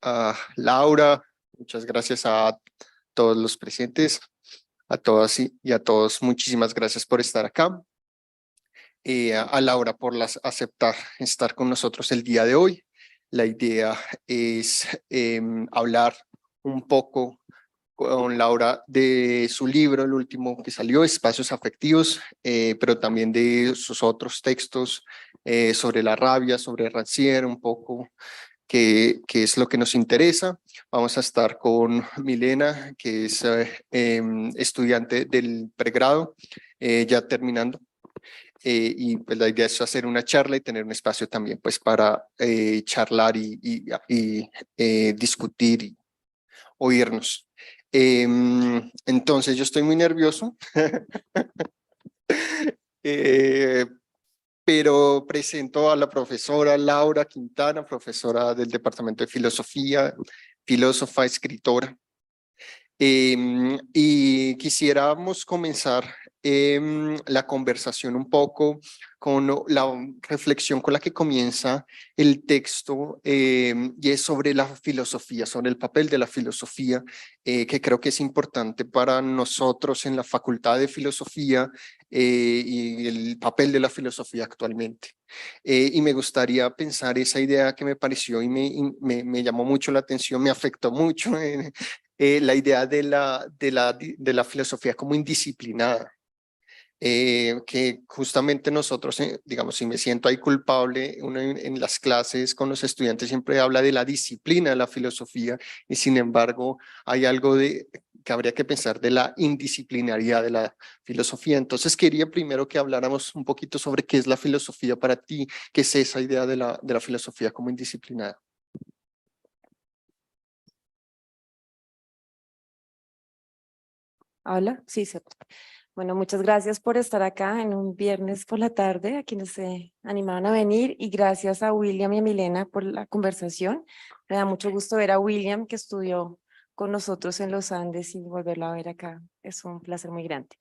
a Laura, muchas gracias a todos los presentes, a todas y a todos, muchísimas gracias por estar acá. A Laura por aceptar estar con nosotros el día de hoy. La idea es hablar un poco con Laura de su libro, el último que salió, Espacios Afectivos, pero también de sus otros textos sobre la rabia, sobre Rancière, un poco qué es lo que nos interesa. Vamos a estar con Milena, que es estudiante del pregrado, ya terminando. Y pues la idea es hacer una charla y tener un espacio también pues para charlar y discutir y oírnos. Entonces yo estoy muy nervioso, eh, pero presento a la profesora Laura Quintana, profesora del Departamento de Filosofía, filósofa, escritora. Y quisiéramos comenzar la conversación un poco con la reflexión con la que comienza el texto, y es sobre la filosofía, sobre el papel de la filosofía, que creo que es importante para nosotros en la Facultad de Filosofía, y el papel de la filosofía actualmente. Y me gustaría pensar esa idea que me pareció y me llamó mucho la atención, me afectó mucho, la idea de la filosofía como indisciplinada, que justamente nosotros, digamos, si me siento ahí culpable, uno en las clases con los estudiantes siempre habla de la disciplina de la filosofía y sin embargo hay algo que habría que pensar de la indisciplinariedad de la filosofía. Entonces quería primero que habláramos un poquito sobre qué es la filosofía para ti, qué es esa idea de la filosofía como indisciplinada. Hola, sí, sí. Bueno, muchas gracias por estar acá en un viernes por la tarde, a quienes se animaron a venir, y gracias a William y a Milena por la conversación. Me da mucho gusto ver a William, que estudió con nosotros en los Andes, y volverlo a ver acá. Es un placer muy grande.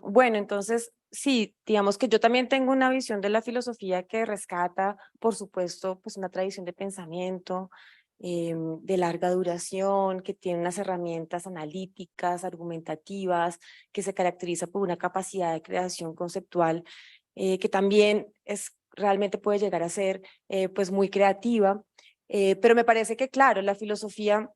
Bueno, entonces, sí, digamos que yo también tengo una visión de la filosofía que rescata, por supuesto, pues una tradición de pensamiento de larga duración, que tiene unas herramientas analíticas, argumentativas, que se caracteriza por una capacidad de creación conceptual que también realmente puede llegar a ser pues muy creativa. Pero me parece que, claro, la filosofía,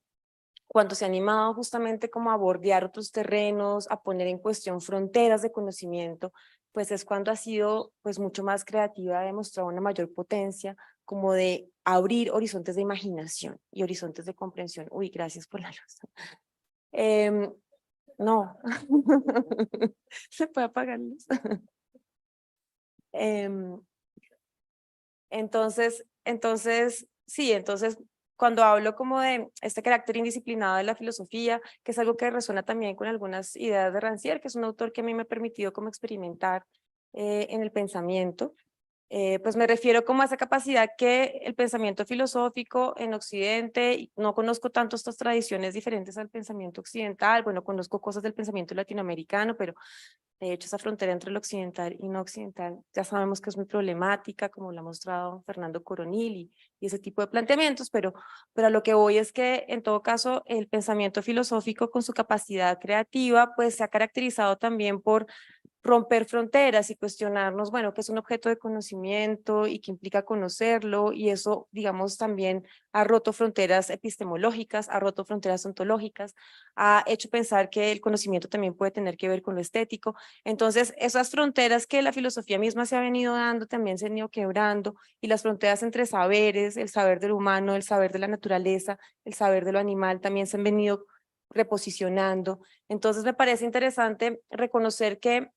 cuando se ha animado justamente como a bordear otros terrenos, a poner en cuestión fronteras de conocimiento, pues es cuando ha sido pues mucho más creativa, ha demostrado una mayor potencia, como de abrir horizontes de imaginación y horizontes de comprensión. Uy, gracias por la luz. No, se puede apagar la luz. Em, sí, entonces cuando hablo como de este carácter indisciplinado de la filosofía, que es algo que resuena también con algunas ideas de Rancière, que es un autor que a mí me ha permitido como experimentar en el pensamiento, pues me refiero como a esa capacidad que el pensamiento filosófico en Occidente, y no conozco tanto estas tradiciones diferentes al pensamiento occidental, bueno, conozco cosas del pensamiento latinoamericano, pero de hecho esa frontera entre lo occidental y no occidental ya sabemos que es muy problemática, como lo ha mostrado Fernando Coronil y ese tipo de planteamientos, pero a lo que voy es que en todo caso el pensamiento filosófico con su capacidad creativa pues se ha caracterizado también por romper fronteras y cuestionarnos, bueno, qué es un objeto de conocimiento y qué implica conocerlo, y eso, digamos, también ha roto fronteras epistemológicas, ha roto fronteras ontológicas, ha hecho pensar que el conocimiento también puede tener que ver con lo estético. Entonces, esas fronteras que la filosofía misma se ha venido dando, también se han ido quebrando, y las fronteras entre saberes, el saber del humano, el saber de la naturaleza, el saber de lo animal, también se han venido reposicionando. Entonces, me parece interesante reconocer que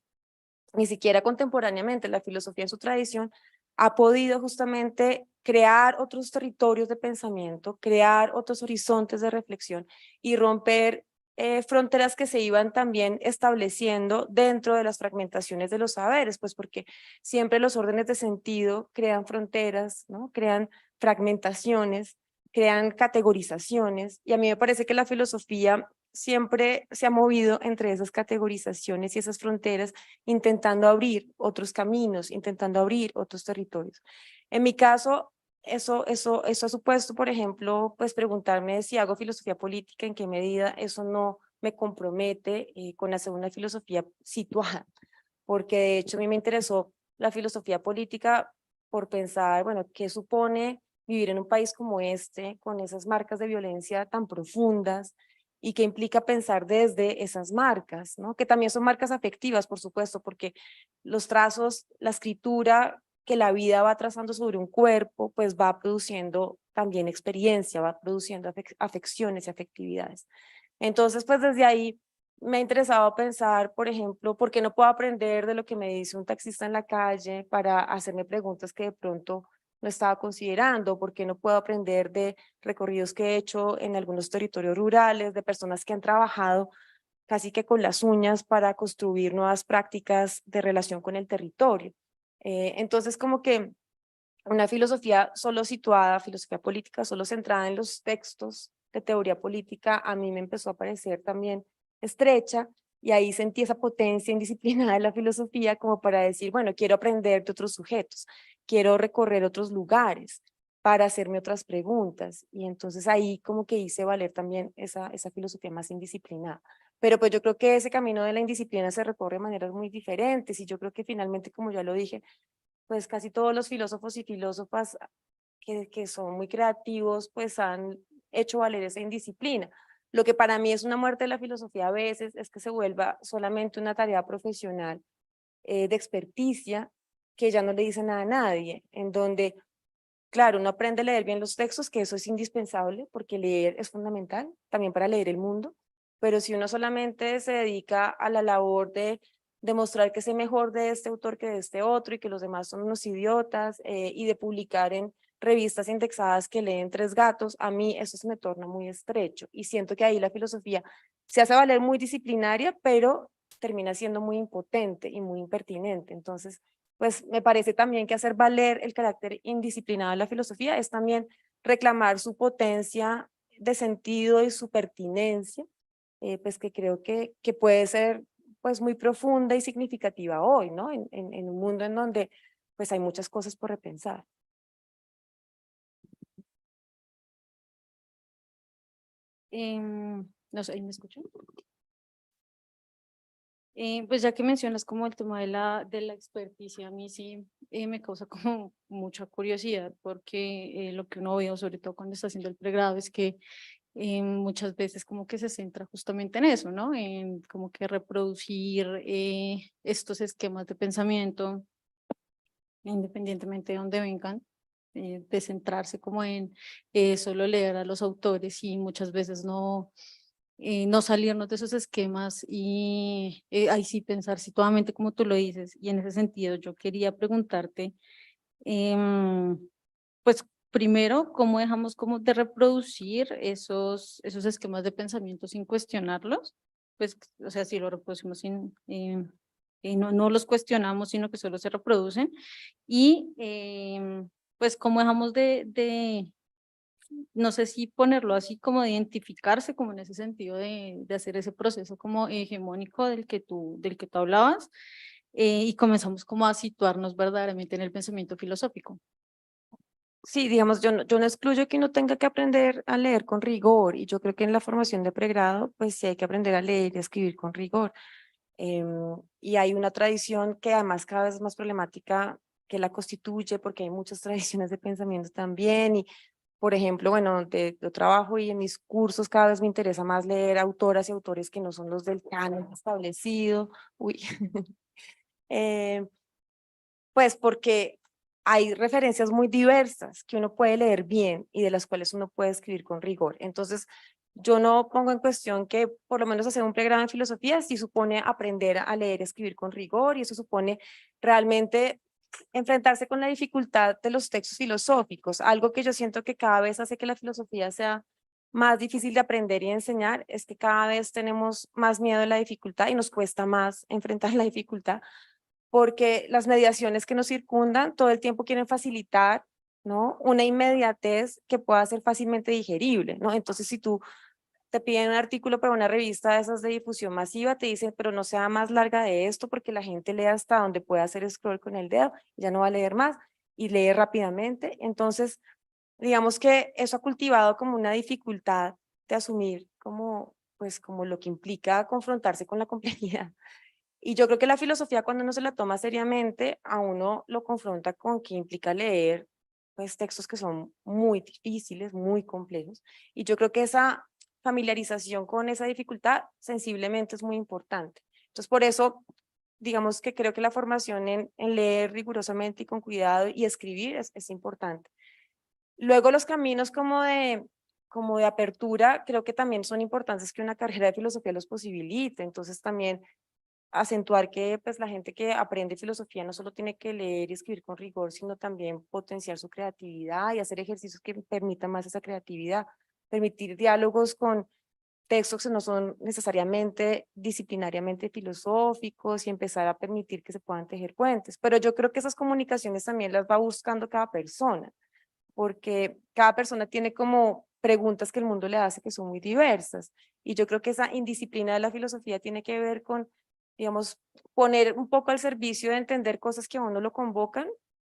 ni siquiera contemporáneamente la filosofía en su tradición ha podido justamente crear otros territorios de pensamiento, crear otros horizontes de reflexión y romper fronteras que se iban también estableciendo dentro de las fragmentaciones de los saberes, pues porque siempre los órdenes de sentido crean fronteras, ¿no? Crean fragmentaciones, crean categorizaciones, y a mí me parece que la filosofía siempre se ha movido entre esas categorizaciones y esas fronteras, intentando abrir otros caminos, intentando abrir otros territorios. En mi caso, eso ha supuesto, por ejemplo, pues preguntarme si hago filosofía política, en qué medida eso no me compromete con hacer una filosofía situada, porque de hecho a mí me interesó la filosofía política por pensar, bueno, ¿qué supone vivir en un país como este, con esas marcas de violencia tan profundas? Y qué implica pensar desde esas marcas, ¿no? Que también son marcas afectivas, por supuesto, porque los trazos, la escritura que la vida va trazando sobre un cuerpo, pues va produciendo también experiencia, va produciendo afecciones y afectividades. Entonces, pues desde ahí me ha interesado pensar, por ejemplo, ¿por qué no puedo aprender de lo que me dice un taxista en la calle para hacerme preguntas que de pronto no estaba considerando? ¿Por qué no puedo aprender de recorridos que he hecho en algunos territorios rurales, de personas que han trabajado casi que con las uñas para construir nuevas prácticas de relación con el territorio? Entonces, como que una filosofía solo situada, filosofía política solo centrada en los textos de teoría política, a mí me empezó a parecer también estrecha, y ahí sentí esa potencia indisciplinada de la filosofía como para decir, bueno, quiero aprender de otros sujetos, quiero recorrer otros lugares para hacerme otras preguntas, y entonces ahí como que hice valer también esa filosofía más indisciplinada. Pero pues yo creo que ese camino de la indisciplina se recorre de maneras muy diferentes, y yo creo que finalmente, como ya lo dije, pues casi todos los filósofos y filósofas que son muy creativos, pues han hecho valer esa indisciplina. Lo que para mí es una muerte de la filosofía a veces es que se vuelva solamente una tarea profesional de experticia que ya no le dice nada a nadie, en donde, claro, uno aprende a leer bien los textos, que eso es indispensable, porque leer es fundamental también para leer el mundo, pero si uno solamente se dedica a la labor de demostrar que sé mejor de este autor que de este otro y que los demás son unos idiotas, y de publicar en revistas indexadas que leen tres gatos, a mí eso se me torna muy estrecho y siento que ahí la filosofía se hace valer muy disciplinaria, pero termina siendo muy impotente y muy impertinente. Entonces, pues me parece también que hacer valer el carácter indisciplinado de la filosofía es también reclamar su potencia de sentido y su pertinencia, pues que creo que puede ser pues muy profunda y significativa hoy, ¿no? En un mundo en donde pues hay muchas cosas por repensar. No sé, ¿me escuchan? Pues ya que mencionas como el tema de la experticia, a mí sí me causa como mucha curiosidad porque lo que uno ve, sobre todo cuando está haciendo el pregrado, es que muchas veces como que se centra justamente en eso, ¿no? En como que reproducir estos esquemas de pensamiento, independientemente de dónde vengan, de centrarse como en solo leer a los autores y muchas veces no salirnos de esos esquemas y ahí sí pensar situadamente como tú lo dices. Y en ese sentido yo quería preguntarte, em, pues primero, ¿cómo dejamos como de reproducir esos esquemas de pensamiento sin cuestionarlos? Pues, o sea, si lo reproducimos sin, no los cuestionamos, sino que solo se reproducen. Y pues, ¿cómo dejamos no sé si ponerlo así como de identificarse, como en ese sentido de hacer ese proceso como hegemónico del que tú hablabas, y comenzamos como a situarnos verdaderamente en el pensamiento filosófico? Sí, digamos, yo no excluyo que uno tenga que aprender a leer con rigor, y yo creo que en la formación de pregrado, pues sí hay que aprender a leer y a escribir con rigor. Y hay una tradición que además cada vez es más problemática que la constituye, porque hay muchas tradiciones de pensamiento también, y por ejemplo, bueno, donde yo trabajo y en mis cursos cada vez me interesa más leer autoras y autores que no son los del canon establecido, uy, eh, pues porque hay referencias muy diversas que uno puede leer bien y de las cuales uno puede escribir con rigor. Entonces, yo no pongo en cuestión que por lo menos hacer un pregrado en filosofía sí supone aprender a leer y escribir con rigor, y eso supone realmente enfrentarse con la dificultad de los textos filosóficos. Algo que yo siento que cada vez hace que la filosofía sea más difícil de aprender y enseñar es que cada vez tenemos más miedo a la dificultad y nos cuesta más enfrentar la dificultad, porque las mediaciones que nos circundan todo el tiempo quieren facilitar, ¿no? Una inmediatez que pueda ser fácilmente digerible, ¿no? Entonces, si tú te piden un artículo para una revista de esas de difusión masiva, te dicen, pero no sea más larga de esto porque la gente lee hasta donde puede hacer scroll con el dedo, ya no va a leer más y lee rápidamente. Entonces, digamos que eso ha cultivado como una dificultad de asumir como, pues, como lo que implica confrontarse con la complejidad. Y yo creo que la filosofía, cuando uno se la toma seriamente, a uno lo confronta con qué implica leer pues textos que son muy difíciles, muy complejos. Y yo creo que esa familiarización con esa dificultad sensiblemente es muy importante. Entonces, por eso, digamos que creo que la formación en leer rigurosamente y con cuidado y escribir es importante. Luego los caminos como de apertura, creo que también son importantes que una carrera de filosofía los posibilite. Entonces también acentuar que pues la gente que aprende filosofía no solo tiene que leer y escribir con rigor, sino también potenciar su creatividad y hacer ejercicios que permitan más esa creatividad, permitir diálogos con textos que no son necesariamente disciplinariamente filosóficos y empezar a permitir que se puedan tejer puentes. Pero yo creo que esas comunicaciones también las va buscando cada persona, porque cada persona tiene como preguntas que el mundo le hace que son muy diversas. Y yo creo que esa indisciplina de la filosofía tiene que ver con, digamos, poner un poco al servicio de entender cosas que a uno lo convocan,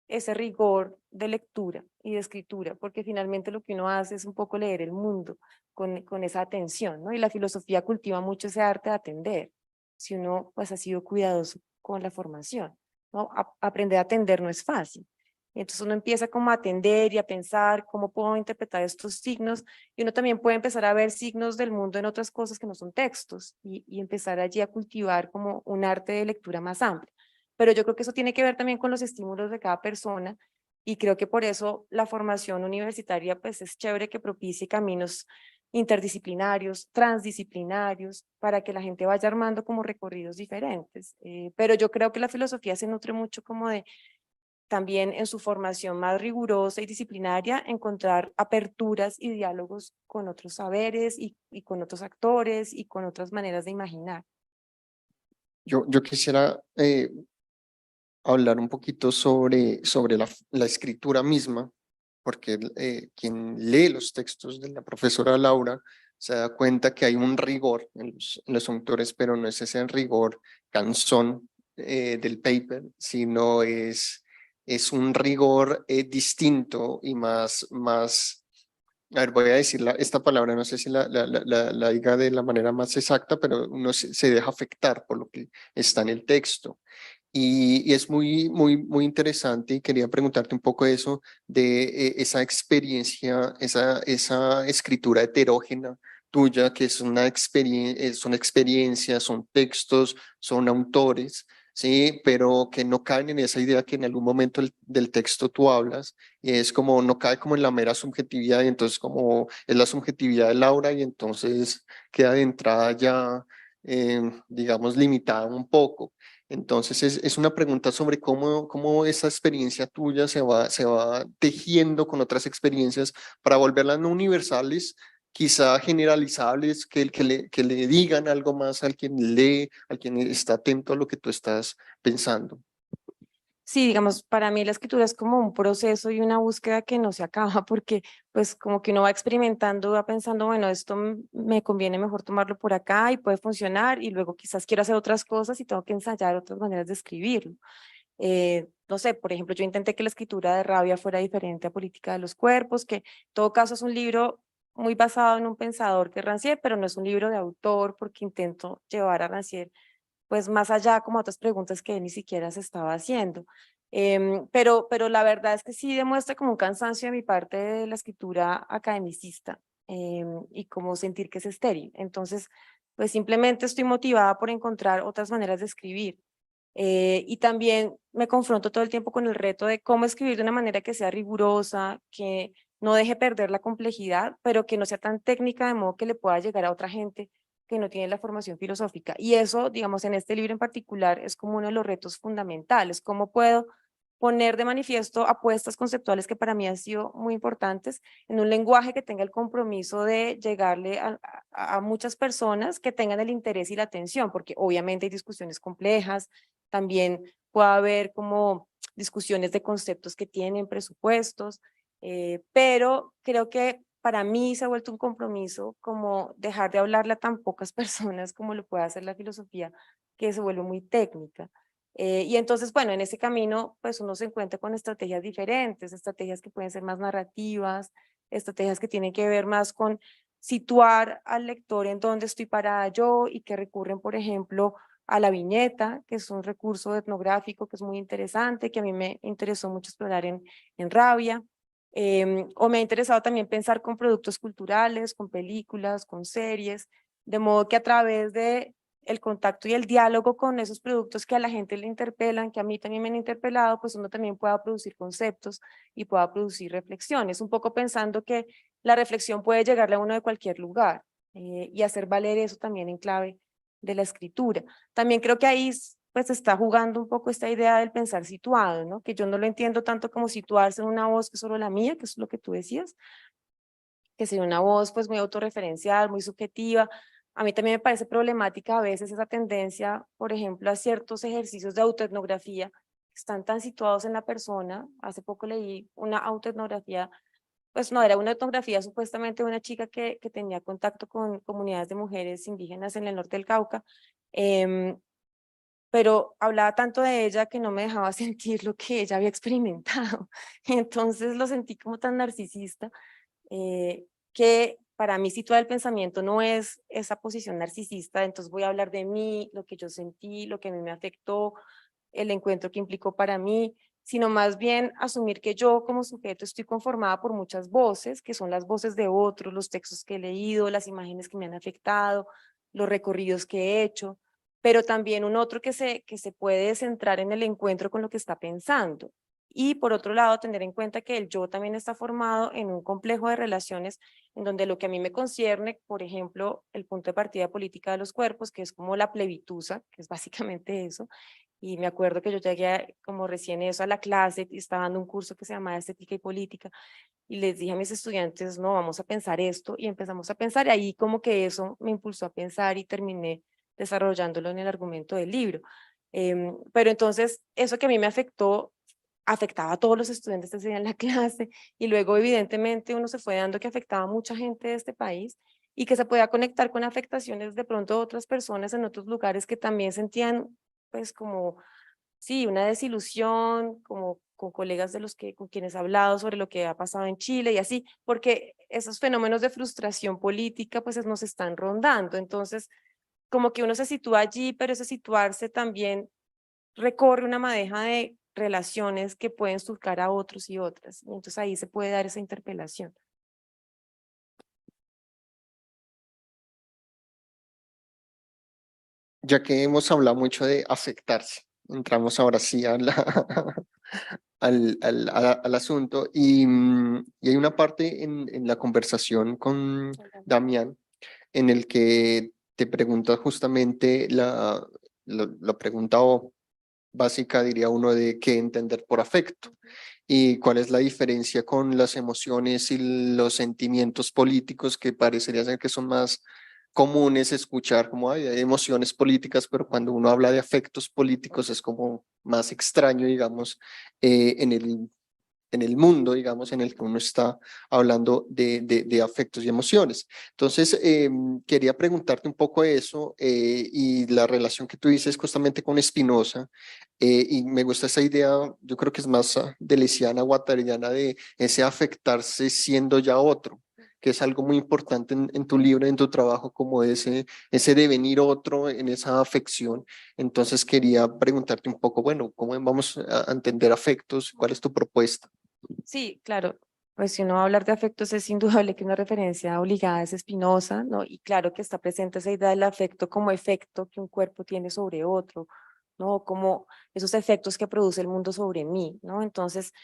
ese rigor de lectura y de escritura, porque finalmente lo que uno hace es un poco leer el mundo con esa atención, ¿no? Y la filosofía cultiva mucho ese arte de atender, si uno pues ha sido cuidadoso con la formación, ¿no? Aprender a atender no es fácil. Entonces uno empieza como a atender y a pensar cómo puedo interpretar estos signos, y uno también puede empezar a ver signos del mundo en otras cosas que no son textos y empezar allí a cultivar como un arte de lectura más amplio. Pero yo creo que eso tiene que ver también con los estímulos de cada persona, y creo que por eso la formación universitaria pues es chévere que propicie caminos interdisciplinarios, transdisciplinarios, para que la gente vaya armando como recorridos diferentes. Pero yo creo que la filosofía se nutre mucho como de también en su formación más rigurosa y disciplinaria, encontrar aperturas y diálogos con otros saberes y con otros actores y con otras maneras de imaginar. Yo quisiera hablar un poquito sobre la escritura misma, porque quien lee los textos de la profesora Laura se da cuenta que hay un rigor en los autores, pero no es ese rigor cansón del paper, sino es un rigor distinto y más, a ver, voy a decir esta palabra, no sé si la diga de la manera más exacta, pero uno se deja afectar por lo que está en el texto. Y es muy interesante y quería preguntarte un poco eso de esa experiencia, esa escritura heterógena tuya, que es una son experiencias, son textos, son autores, ¿sí? Pero que no caen en esa idea que en algún momento del texto tú hablas, y es como, no cae como en la mera subjetividad, y entonces como es la subjetividad de Laura, y entonces queda de entrada ya, digamos, limitada un poco. Entonces es una pregunta sobre cómo esa experiencia tuya se va tejiendo con otras experiencias para volverlas no universales, quizá generalizables, que le digan algo más al quien lee, al quien está atento a lo que tú estás pensando. Sí, digamos, para mí la escritura es como un proceso y una búsqueda que no se acaba, porque pues como que uno va experimentando, va pensando, bueno, esto me conviene mejor tomarlo por acá y puede funcionar, y luego quizás quiero hacer otras cosas y tengo que ensayar otras maneras de escribirlo. No sé, por ejemplo, yo intenté que la escritura de Rabia fuera diferente a Política de los Cuerpos, que en todo caso es un libro muy basado en un pensador que es Rancière, pero no es un libro de autor, porque intento llevar a Rancière pues más allá como otras preguntas que él ni siquiera se estaba haciendo. Pero la verdad es que sí demuestra como un cansancio de mi parte de la escritura academicista, y como sentir que es estéril. Entonces, pues simplemente estoy motivada por encontrar otras maneras de escribir. Y también me confronto todo el tiempo con el reto de cómo escribir de una manera que sea rigurosa, que no deje perder la complejidad, pero que no sea tan técnica de modo que le pueda llegar a otra gente que no tiene la formación filosófica. Y eso, digamos, en este libro en particular es como uno de los retos fundamentales. ¿Cómo puedo poner de manifiesto apuestas conceptuales que para mí han sido muy importantes en un lenguaje que tenga el compromiso de llegarle a muchas personas que tengan el interés y la atención? Porque obviamente hay discusiones complejas, también puede haber como discusiones de conceptos que tienen presupuestos, pero creo que para mí se ha vuelto un compromiso como dejar de hablarle a tan pocas personas como lo puede hacer la filosofía, que se vuelve muy técnica. Y entonces, bueno, en ese camino, pues uno se encuentra con estrategias diferentes, estrategias que pueden ser más narrativas, estrategias que tienen que ver más con situar al lector en dónde estoy parada yo y que recurren, por ejemplo, a la viñeta, que es un recurso etnográfico que es muy interesante, que a mí me interesó mucho explorar en Rabia. O me ha interesado también pensar con productos culturales, con películas, con series, de modo que a través de el contacto y el diálogo con esos productos que a la gente le interpelan, que a mí también me han interpelado, pues uno también pueda producir conceptos y pueda producir reflexiones, un poco pensando que la reflexión puede llegarle a uno de cualquier lugar y hacer valer eso también en clave de la escritura. También creo que ahí pues está jugando un poco esta idea del pensar situado, ¿no? Que yo no lo entiendo tanto como situarse en una voz que es solo la mía, que es lo que tú decías, que sería una voz pues muy autorreferencial, muy subjetiva. A mí también me parece problemática a veces esa tendencia, por ejemplo, a ciertos ejercicios de autoetnografía que están tan situados en la persona. Hace poco leí una autoetnografía, pues no, era una etnografía supuestamente de una chica que tenía contacto con comunidades de mujeres indígenas en el norte del Cauca, em, pero hablaba tanto de ella que no me dejaba sentir lo que ella había experimentado. Entonces lo sentí como tan narcisista que para mí situar el pensamiento no es esa posición narcisista, entonces voy a hablar de mí, lo que yo sentí, lo que a mí me afectó, el encuentro que implicó para mí, sino más bien asumir que yo como sujeto estoy conformada por muchas voces, que son las voces de otros, los textos que he leído, las imágenes que me han afectado, los recorridos que he hecho, pero también un otro que se puede centrar en el encuentro con lo que está pensando. Y por otro lado, tener en cuenta que el yo también está formado en un complejo de relaciones en donde lo que a mí me concierne, por ejemplo, el punto de partida política de los cuerpos, que es como la plebitusa, que es básicamente eso, y me acuerdo que yo llegué como recién eso a la clase y estaba dando un curso que se llamaba Estética y Política y les dije a mis estudiantes, no, vamos a pensar esto y empezamos a pensar y ahí como que eso me impulsó a pensar y terminé desarrollándolo en el argumento del libro. Pero entonces eso que a mí me afectó, afectaba a todos los estudiantes que ese día en la clase y luego evidentemente uno se fue dando que afectaba a mucha gente de este país y que se podía conectar con afectaciones de pronto de otras personas en otros lugares que también sentían pues como, sí, una desilusión, como con colegas de los que, con quienes he hablado sobre lo que ha pasado en Chile y así, porque esos fenómenos de frustración política pues nos están rondando, entonces como que uno se sitúa allí, pero ese situarse también recorre una madeja de relaciones que pueden surcar a otros y otras, y entonces ahí se puede dar esa interpelación. Ya que hemos hablado mucho de afectarse, entramos ahora sí a al asunto y hay una parte en la conversación con Damián en el que te pregunta justamente la pregunta básica, diría uno, de qué entender por afecto y cuál es la diferencia con las emociones y los sentimientos políticos que parecería ser que son más comunes escuchar como hay emociones políticas, pero cuando uno habla de afectos políticos es como más extraño, digamos, en el mundo, digamos, en el que uno está hablando de afectos y emociones. Entonces, quería preguntarte un poco eso y la relación que tú dices justamente con Spinoza, y me gusta esa idea, yo creo que es más deleuziana, guattariana, de ese afectarse siendo ya otro, que es algo muy importante en tu libro, en tu trabajo, como ese devenir otro en esa afección. Entonces quería preguntarte un poco, bueno, ¿cómo vamos a entender afectos? ¿Cuál es tu propuesta? Sí, claro, pues si uno va a hablar de afectos es indudable que una referencia obligada es Spinoza, ¿no? Y claro que está presente esa idea del afecto como efecto que un cuerpo tiene sobre otro, ¿no? Como esos efectos que produce el mundo sobre mí, ¿no? Entonces,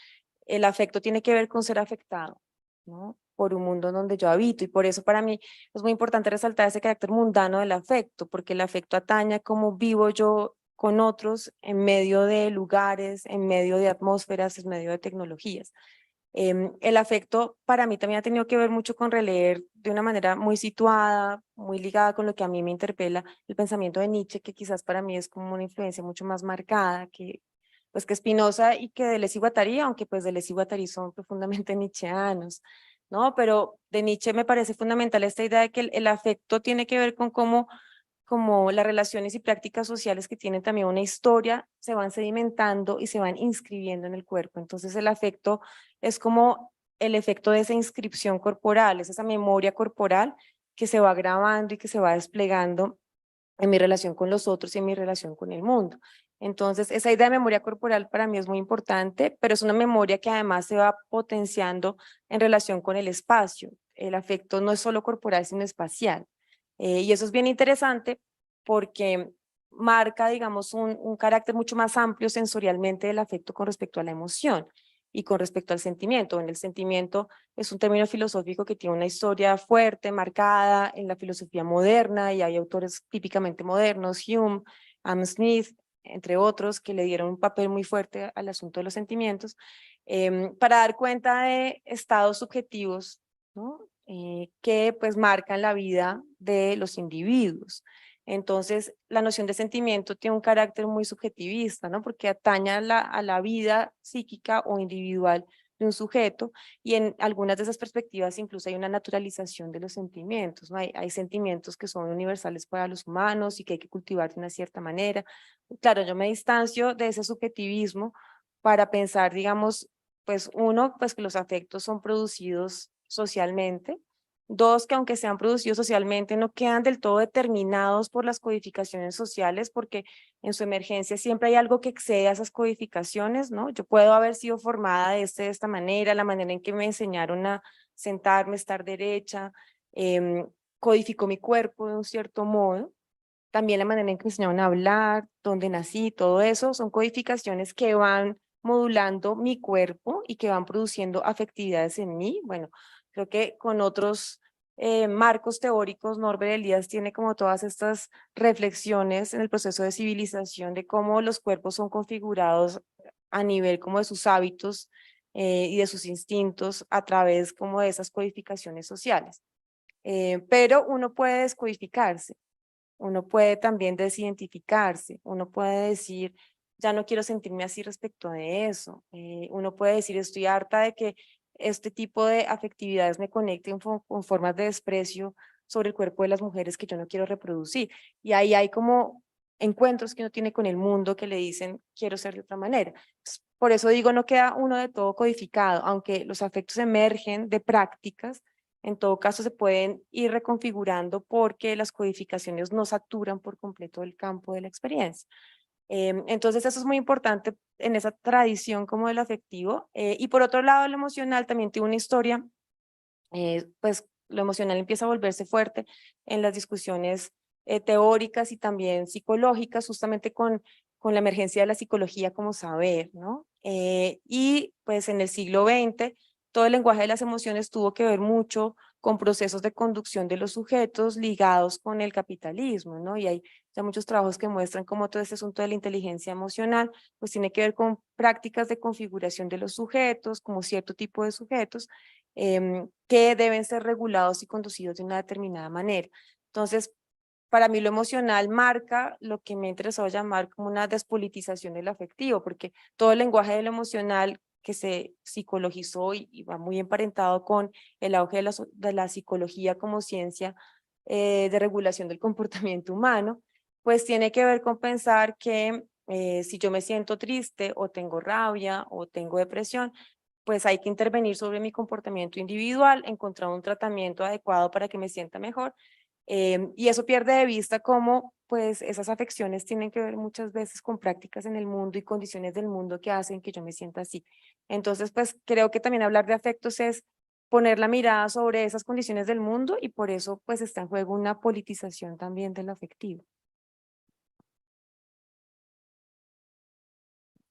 el afecto tiene que ver con ser afectado, ¿no? Por un mundo donde yo habito y por eso para mí es muy importante resaltar ese carácter mundano del afecto, porque el afecto atañe a cómo vivo yo con otros en medio de lugares, en medio de atmósferas, en medio de tecnologías. El afecto para mí también ha tenido que ver mucho con releer de una manera muy situada, muy ligada con lo que a mí me interpela el pensamiento de Nietzsche, que quizás para mí es como una influencia mucho más marcada que pues que Spinoza y que Deleuze y Guattari, aunque pues Deleuze y Guattari son profundamente nietzscheanos, ¿no? Pero de Nietzsche me parece fundamental esta idea de que el afecto tiene que ver con cómo como las relaciones y prácticas sociales que tienen también una historia, se van sedimentando y se van inscribiendo en el cuerpo. Entonces el afecto es como el efecto de esa inscripción corporal, es esa memoria corporal que se va grabando y que se va desplegando en mi relación con los otros y en mi relación con el mundo. Entonces, esa idea de memoria corporal para mí es muy importante, pero es una memoria que además se va potenciando en relación con el espacio. El afecto no es solo corporal, sino espacial. Y eso es bien interesante porque marca, digamos, un carácter mucho más amplio sensorialmente del afecto con respecto a la emoción y con respecto al sentimiento. En el sentimiento es un término filosófico que tiene una historia fuerte, marcada en la filosofía moderna, y hay autores típicamente modernos, Hume, Adam Smith, entre otros, que le dieron un papel muy fuerte al asunto de los sentimientos, para dar cuenta de estados subjetivos, ¿no? Que pues marcan la vida de los individuos. Entonces, la noción de sentimiento tiene un carácter muy subjetivista, ¿no? Porque atañe a la vida psíquica o individual de un sujeto, y en algunas de esas perspectivas incluso hay una naturalización de los sentimientos, ¿no? Hay sentimientos que son universales para los humanos y que hay que cultivar de una cierta manera. Claro, yo me distancio de ese subjetivismo para pensar, digamos, pues uno, pues que los afectos son producidos socialmente. Dos, que aunque sean producidos socialmente, no quedan del todo determinados por las codificaciones sociales, porque en su emergencia siempre hay algo que excede a esas codificaciones, ¿no? Yo puedo haber sido formada de esta manera, la manera en que me enseñaron a sentarme, estar derecha, codificó mi cuerpo de un cierto modo. También la manera en que me enseñaron a hablar, dónde nací, todo eso son codificaciones que van modulando mi cuerpo y que van produciendo afectividades en mí. Bueno, creo que con otros marcos teóricos, Norbert Elias tiene como todas estas reflexiones en el proceso de civilización de cómo los cuerpos son configurados a nivel como de sus hábitos y de sus instintos a través como de esas codificaciones sociales. Pero uno puede descodificarse. Uno puede también desidentificarse, uno puede decir, ya no quiero sentirme así respecto de eso. Uno puede decir, estoy harta de que este tipo de afectividades me conecten con formas de desprecio sobre el cuerpo de las mujeres que yo no quiero reproducir. Y ahí hay como encuentros que uno tiene con el mundo que le dicen, quiero ser de otra manera. Entonces, por eso digo, no queda uno de todo codificado, aunque los afectos emergen de prácticas. En todo caso, se pueden ir reconfigurando porque las codificaciones no saturan por completo el campo de la experiencia. Entonces, eso es muy importante en esa tradición como del afectivo. Y por otro lado, el emocional también tiene una historia, pues lo emocional empieza a volverse fuerte en las discusiones teóricas y también psicológicas, justamente con la emergencia de la psicología como saber, ¿no? Y pues en el siglo XX, todo el lenguaje de las emociones tuvo que ver mucho con procesos de conducción de los sujetos ligados con el capitalismo, ¿no? Y hay ya muchos trabajos que muestran cómo todo este asunto de la inteligencia emocional, pues tiene que ver con prácticas de configuración de los sujetos, como cierto tipo de sujetos, que deben ser regulados y conducidos de una determinada manera. Entonces, para mí lo emocional marca lo que me ha interesado llamar como una despolitización del afectivo, porque todo el lenguaje de lo emocional que se psicologizó y va muy emparentado con el auge de la psicología como ciencia de regulación del comportamiento humano, pues tiene que ver con pensar que si yo me siento triste o tengo rabia o tengo depresión, pues hay que intervenir sobre mi comportamiento individual, encontrar un tratamiento adecuado para que me sienta mejor. Y eso pierde de vista cómo pues esas afecciones tienen que ver muchas veces con prácticas en el mundo y condiciones del mundo que hacen que yo me sienta así. Entonces, pues creo que también hablar de afectos es poner la mirada sobre esas condiciones del mundo, y por eso pues está en juego una politización también del afectivo.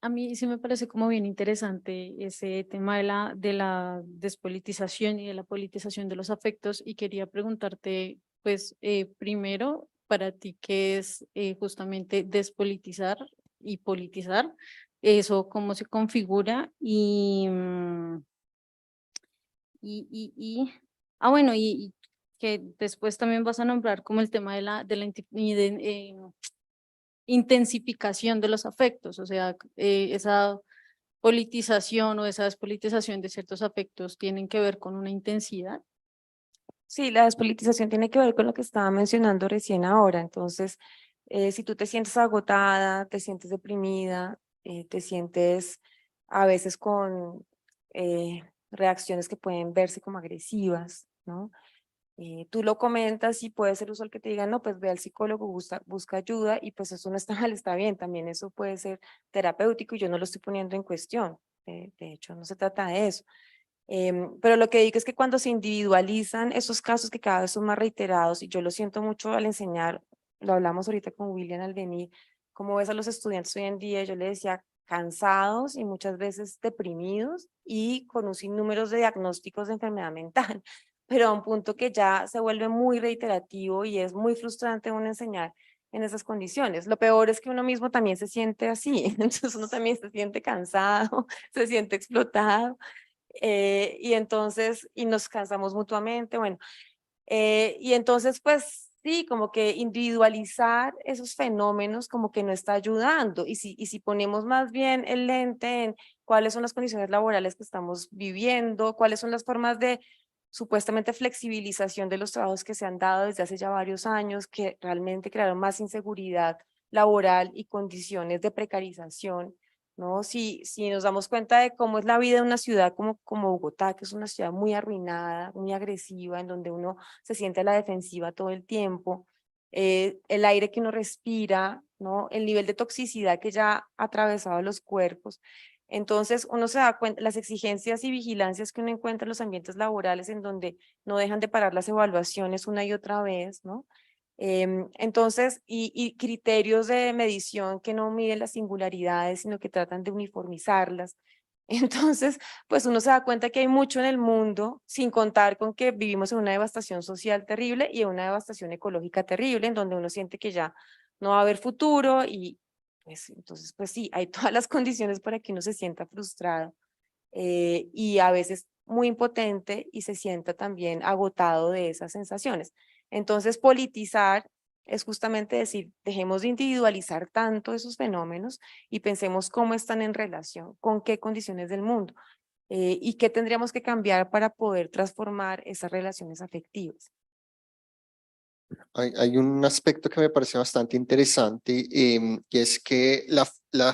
A mí sí me parece como bien interesante ese tema de la despolitización y de la politización de los afectos, y quería preguntarte, pues, primero, para ti, ¿qué es justamente despolitizar y politizar? ¿Eso cómo se configura? Bueno, y que después también vas a nombrar como el tema de la intensificación de los afectos, o sea, esa politización o esa despolitización de ciertos afectos tienen que ver con una intensidad. Sí, la despolitización tiene que ver con lo que estaba mencionando recién ahora. Entonces, si tú te sientes agotada, te sientes deprimida, te sientes a veces con reacciones que pueden verse como agresivas, ¿no? Tú lo comentas y puede ser usual que te digan, no, pues ve al psicólogo, busca ayuda y pues eso no está mal, está bien, también eso puede ser terapéutico y yo no lo estoy poniendo en cuestión. De hecho, no se trata de eso. Pero lo que digo es que cuando se individualizan esos casos que cada vez son más reiterados, y yo lo siento mucho al enseñar, lo hablamos ahorita con William al venir, cómo ves a los estudiantes hoy en día, yo le decía cansados y muchas veces deprimidos y con un sinnúmero de diagnósticos de enfermedad mental, pero a un punto que ya se vuelve muy reiterativo y es muy frustrante uno enseñar en esas condiciones. Lo peor es que uno mismo también se siente así, entonces uno también se siente cansado, se siente explotado y entonces, y nos cansamos mutuamente, bueno, y entonces pues sí, como que individualizar esos fenómenos como que no está ayudando, y si ponemos más bien el lente en cuáles son las condiciones laborales que estamos viviendo, cuáles son las formas de supuestamente flexibilización de los trabajos que se han dado desde hace ya varios años, que realmente crearon más inseguridad laboral y condiciones de precarización, ¿no? Si nos damos cuenta de cómo es la vida en una ciudad como Bogotá, que es una ciudad muy arruinada, muy agresiva, en donde uno se siente a la defensiva todo el tiempo, el aire que uno respira, ¿no? El nivel de toxicidad que ya ha atravesado los cuerpos. Entonces uno se da cuenta, las exigencias y vigilancias que uno encuentra en los ambientes laborales en donde no dejan de parar las evaluaciones una y otra vez, ¿no? Entonces, y criterios de medición que no miden las singularidades, sino que tratan de uniformizarlas. Entonces, pues uno se da cuenta que hay mucho en el mundo, sin contar con que vivimos en una devastación social terrible y en una devastación ecológica terrible, en donde uno siente que ya no va a haber futuro y pues entonces, pues sí, hay todas las condiciones para que uno se sienta frustrado y a veces muy impotente y se sienta también agotado de esas sensaciones. Entonces, politizar es justamente decir, dejemos de individualizar tanto esos fenómenos y pensemos cómo están en relación, con qué condiciones del mundo y qué tendríamos que cambiar para poder transformar esas relaciones afectivas. Hay un aspecto que me parece bastante interesante, y es que la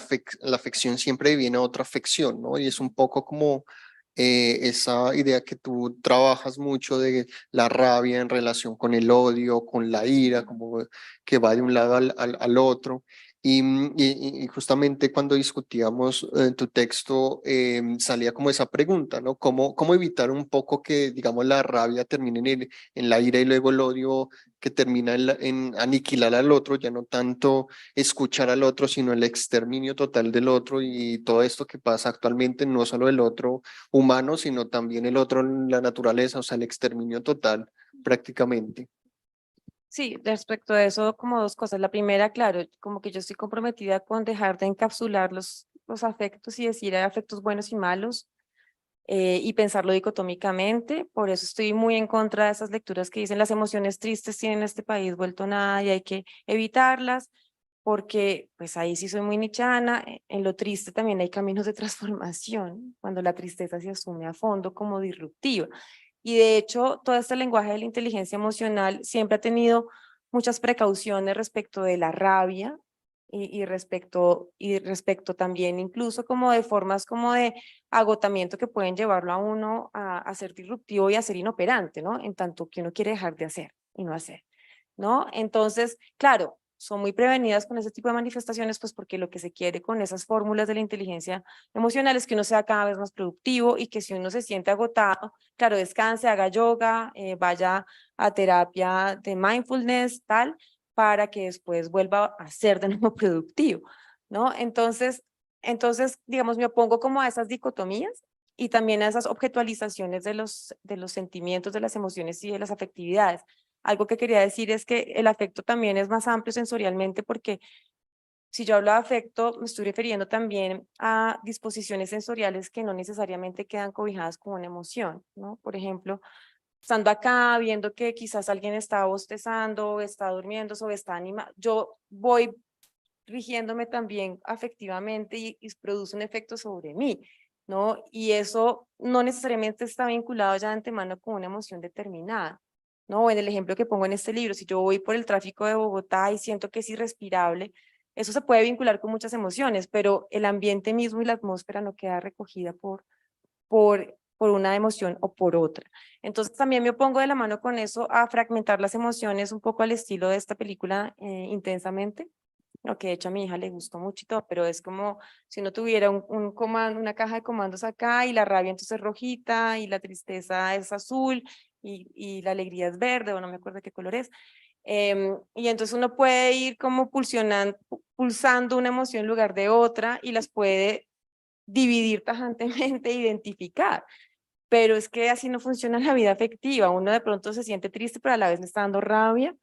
afección siempre viene a otra afección, ¿no? Y es un poco como esa idea que tú trabajas mucho de la rabia en relación con el odio, con la ira, como que va de un lado al otro. Y justamente cuando discutíamos tu texto, salía como esa pregunta, ¿no? ¿Cómo evitar un poco que, digamos, la rabia termine en la ira y luego el odio que termina en aniquilar al otro, ya no tanto escuchar al otro, sino el exterminio total del otro y todo esto que pasa actualmente, no solo el otro humano, sino también el otro en la naturaleza, o sea, el exterminio total prácticamente. Sí, respecto a eso, como dos cosas. La primera, claro, como que yo estoy comprometida con dejar de encapsular los afectos y decir hay afectos buenos y malos y pensarlo dicotómicamente. Por eso estoy muy en contra de esas lecturas que dicen las emociones tristes tienen este país vuelto nada y hay que evitarlas, porque pues ahí sí soy muy nichana. En lo triste también hay caminos de transformación, cuando la tristeza se asume a fondo como disruptiva. Y de hecho, todo este lenguaje de la inteligencia emocional siempre ha tenido muchas precauciones respecto de la rabia y respecto también incluso como de formas como de agotamiento que pueden llevarlo a uno a ser disruptivo y a ser inoperante, ¿no? En tanto que uno quiere dejar de hacer y no hacer, ¿no? Entonces, claro, son muy prevenidas con ese tipo de manifestaciones, pues porque lo que se quiere con esas fórmulas de la inteligencia emocional es que uno sea cada vez más productivo y que si uno se siente agotado, claro, descanse, haga yoga, vaya a terapia de mindfulness, tal, para que después vuelva a ser de nuevo productivo, ¿no? Entonces, digamos, me opongo como a esas dicotomías y también a esas objetualizaciones de los sentimientos, de las emociones y de las afectividades. Algo que quería decir es que el afecto también es más amplio sensorialmente porque si yo hablo de afecto, me estoy refiriendo también a disposiciones sensoriales que no necesariamente quedan cobijadas con una emoción, ¿no? Por ejemplo, estando acá, viendo que quizás alguien está bostezando, o está durmiendo, o está animado, yo voy rigiéndome también afectivamente y produce un efecto sobre mí, ¿no? Y eso no necesariamente está vinculado ya de antemano con una emoción determinada. ¿no? En el ejemplo que pongo en este libro, si yo voy por el tráfico de Bogotá y siento que es irrespirable, eso se puede vincular con muchas emociones, pero el ambiente mismo y la atmósfera no queda recogida por una emoción o por otra. Entonces también me opongo de la mano con eso a fragmentar las emociones un poco al estilo de esta película Intensamente, lo que de hecho a mi hija le gustó mucho y todo, pero es como si uno tuviera un comando, una caja de comandos acá y la rabia entonces es rojita y la tristeza es azul y la alegría es verde o no me acuerdo qué color es. Y entonces uno puede ir como pulsando una emoción en lugar de otra y las puede dividir tajantemente, e identificar. Pero es que así no funciona la vida afectiva. Uno de pronto se siente triste, pero a la vez le está dando rabia,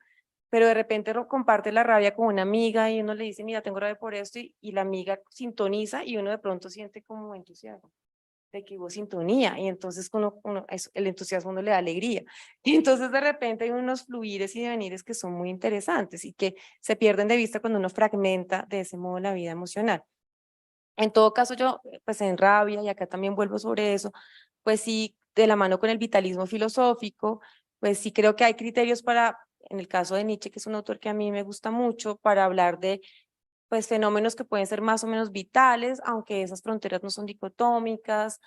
pero de repente comparte la rabia con una amiga y uno le dice, mira, tengo rabia por esto, y la amiga sintoniza y uno de pronto siente como entusiasmo de que hubo sintonía y entonces el entusiasmo no le da alegría. Y entonces de repente hay unos fluires y devenires que son muy interesantes y que se pierden de vista cuando uno fragmenta de ese modo la vida emocional. En todo caso, yo, pues en Rabia, y acá también vuelvo sobre eso, pues sí, de la mano con el vitalismo filosófico, pues sí creo que hay criterios para, en el caso de Nietzsche, que es un autor que a mí me gusta mucho, para hablar de pues fenómenos que pueden ser más o menos vitales, aunque esas fronteras no son dicotómicas,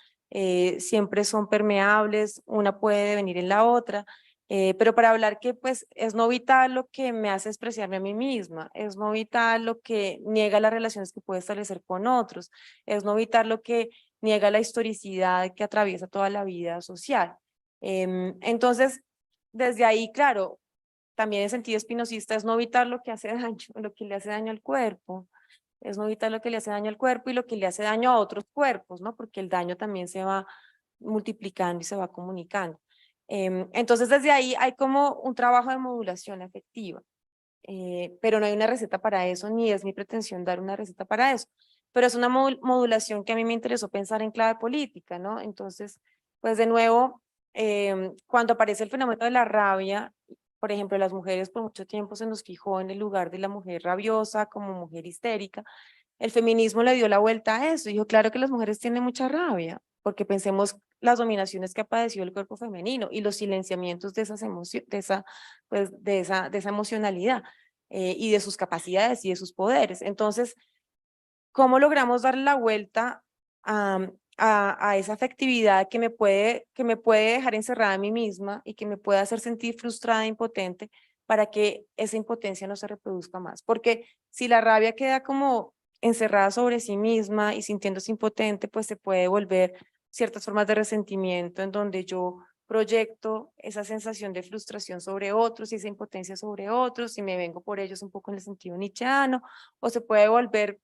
siempre son permeables, una puede venir en la otra, pero para hablar que pues es no vital lo que me hace expresarme a mí misma, es no vital lo que niega las relaciones que puedo establecer con otros, es no vital lo que niega la historicidad que atraviesa toda la vida social. Entonces, desde ahí, claro, también en sentido espinosista es no evitar lo que hace daño, lo que le hace daño al cuerpo, es no evitar lo que le hace daño al cuerpo y lo que le hace daño a otros cuerpos, ¿no? Porque el daño también se va multiplicando y se va comunicando. Entonces desde ahí hay como un trabajo de modulación afectiva, pero no hay una receta para eso, ni es mi pretensión dar una receta para eso, pero es una modulación que a mí me interesó pensar en clave política, ¿no? Entonces, pues de nuevo, cuando aparece el fenómeno de la rabia, por ejemplo, las mujeres por mucho tiempo se nos fijó en el lugar de la mujer rabiosa como mujer histérica. El feminismo le dio la vuelta a eso. Dijo, claro que las mujeres tienen mucha rabia, porque pensemos las dominaciones que ha padecido el cuerpo femenino y los silenciamientos de esas emociones, de esa emocionalidad y de sus capacidades y de sus poderes. Entonces, ¿cómo logramos darle la vuelta a esa afectividad que me puede dejar encerrada en mí misma y que me puede hacer sentir frustrada e impotente para que esa impotencia no se reproduzca más? Porque si la rabia queda como encerrada sobre sí misma y sintiéndose impotente, pues se puede volver ciertas formas de resentimiento en donde yo proyecto esa sensación de frustración sobre otros y esa impotencia sobre otros y me vengo por ellos un poco en el sentido nietzscheano, o se puede volver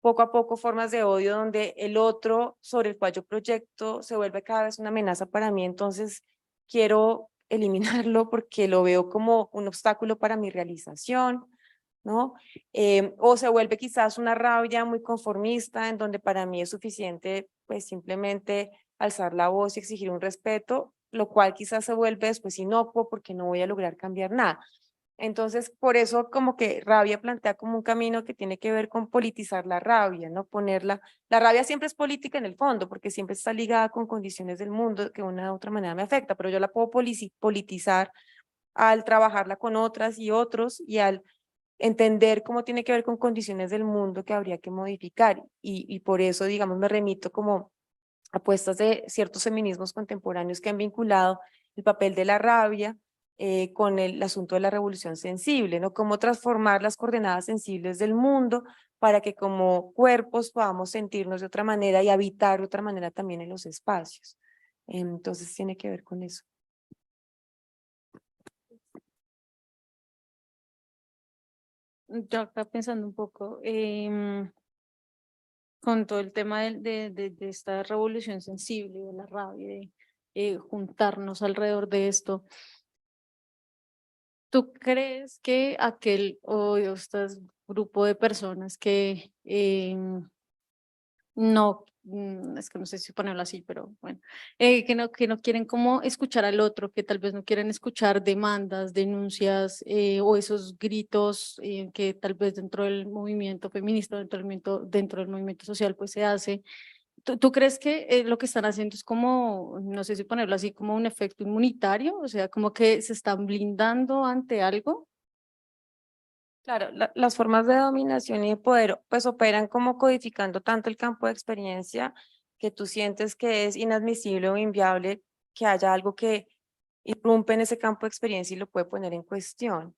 poco a poco formas de odio donde el otro sobre el cual yo proyecto se vuelve cada vez una amenaza para mí, entonces quiero eliminarlo porque lo veo como un obstáculo para mi realización, ¿no? O se vuelve quizás una rabia muy conformista en donde para mí es suficiente pues simplemente alzar la voz y exigir un respeto, lo cual quizás se vuelve después inocuo porque no voy a lograr cambiar nada. Entonces, por eso como que rabia plantea como un camino que tiene que ver con politizar la rabia, ¿no? Ponerla, la rabia siempre es política en el fondo, porque siempre está ligada con condiciones del mundo que de una u otra manera me afecta, pero yo la puedo politizar al trabajarla con otras y otros y al entender cómo tiene que ver con condiciones del mundo que habría que modificar. Y por eso, digamos, me remito como a apuestas de ciertos feminismos contemporáneos que han vinculado el papel de la rabia con el asunto de la revolución sensible, ¿no? Cómo transformar las coordenadas sensibles del mundo para que como cuerpos podamos sentirnos de otra manera y habitar de otra manera también en los espacios. Entonces tiene que ver con eso. Yo acá pensando un poco con todo el tema de esta revolución sensible, de la rabia, de juntarnos alrededor de esto. ¿Tú crees que aquel o este grupo de personas que no, es que no sé si ponerlo así, pero bueno, que no quieren como escuchar al otro, que tal vez no quieren escuchar demandas, denuncias o esos gritos que tal vez dentro del movimiento feminista, dentro del movimiento social, pues se hace? ¿Tú crees que lo que están haciendo es como, no sé si ponerlo así, como un efecto inmunitario? O sea, como que se están blindando ante algo. Claro, las formas de dominación y de poder pues operan como codificando tanto el campo de experiencia que tú sientes que es inadmisible o inviable que haya algo que irrumpe en ese campo de experiencia y lo puede poner en cuestión.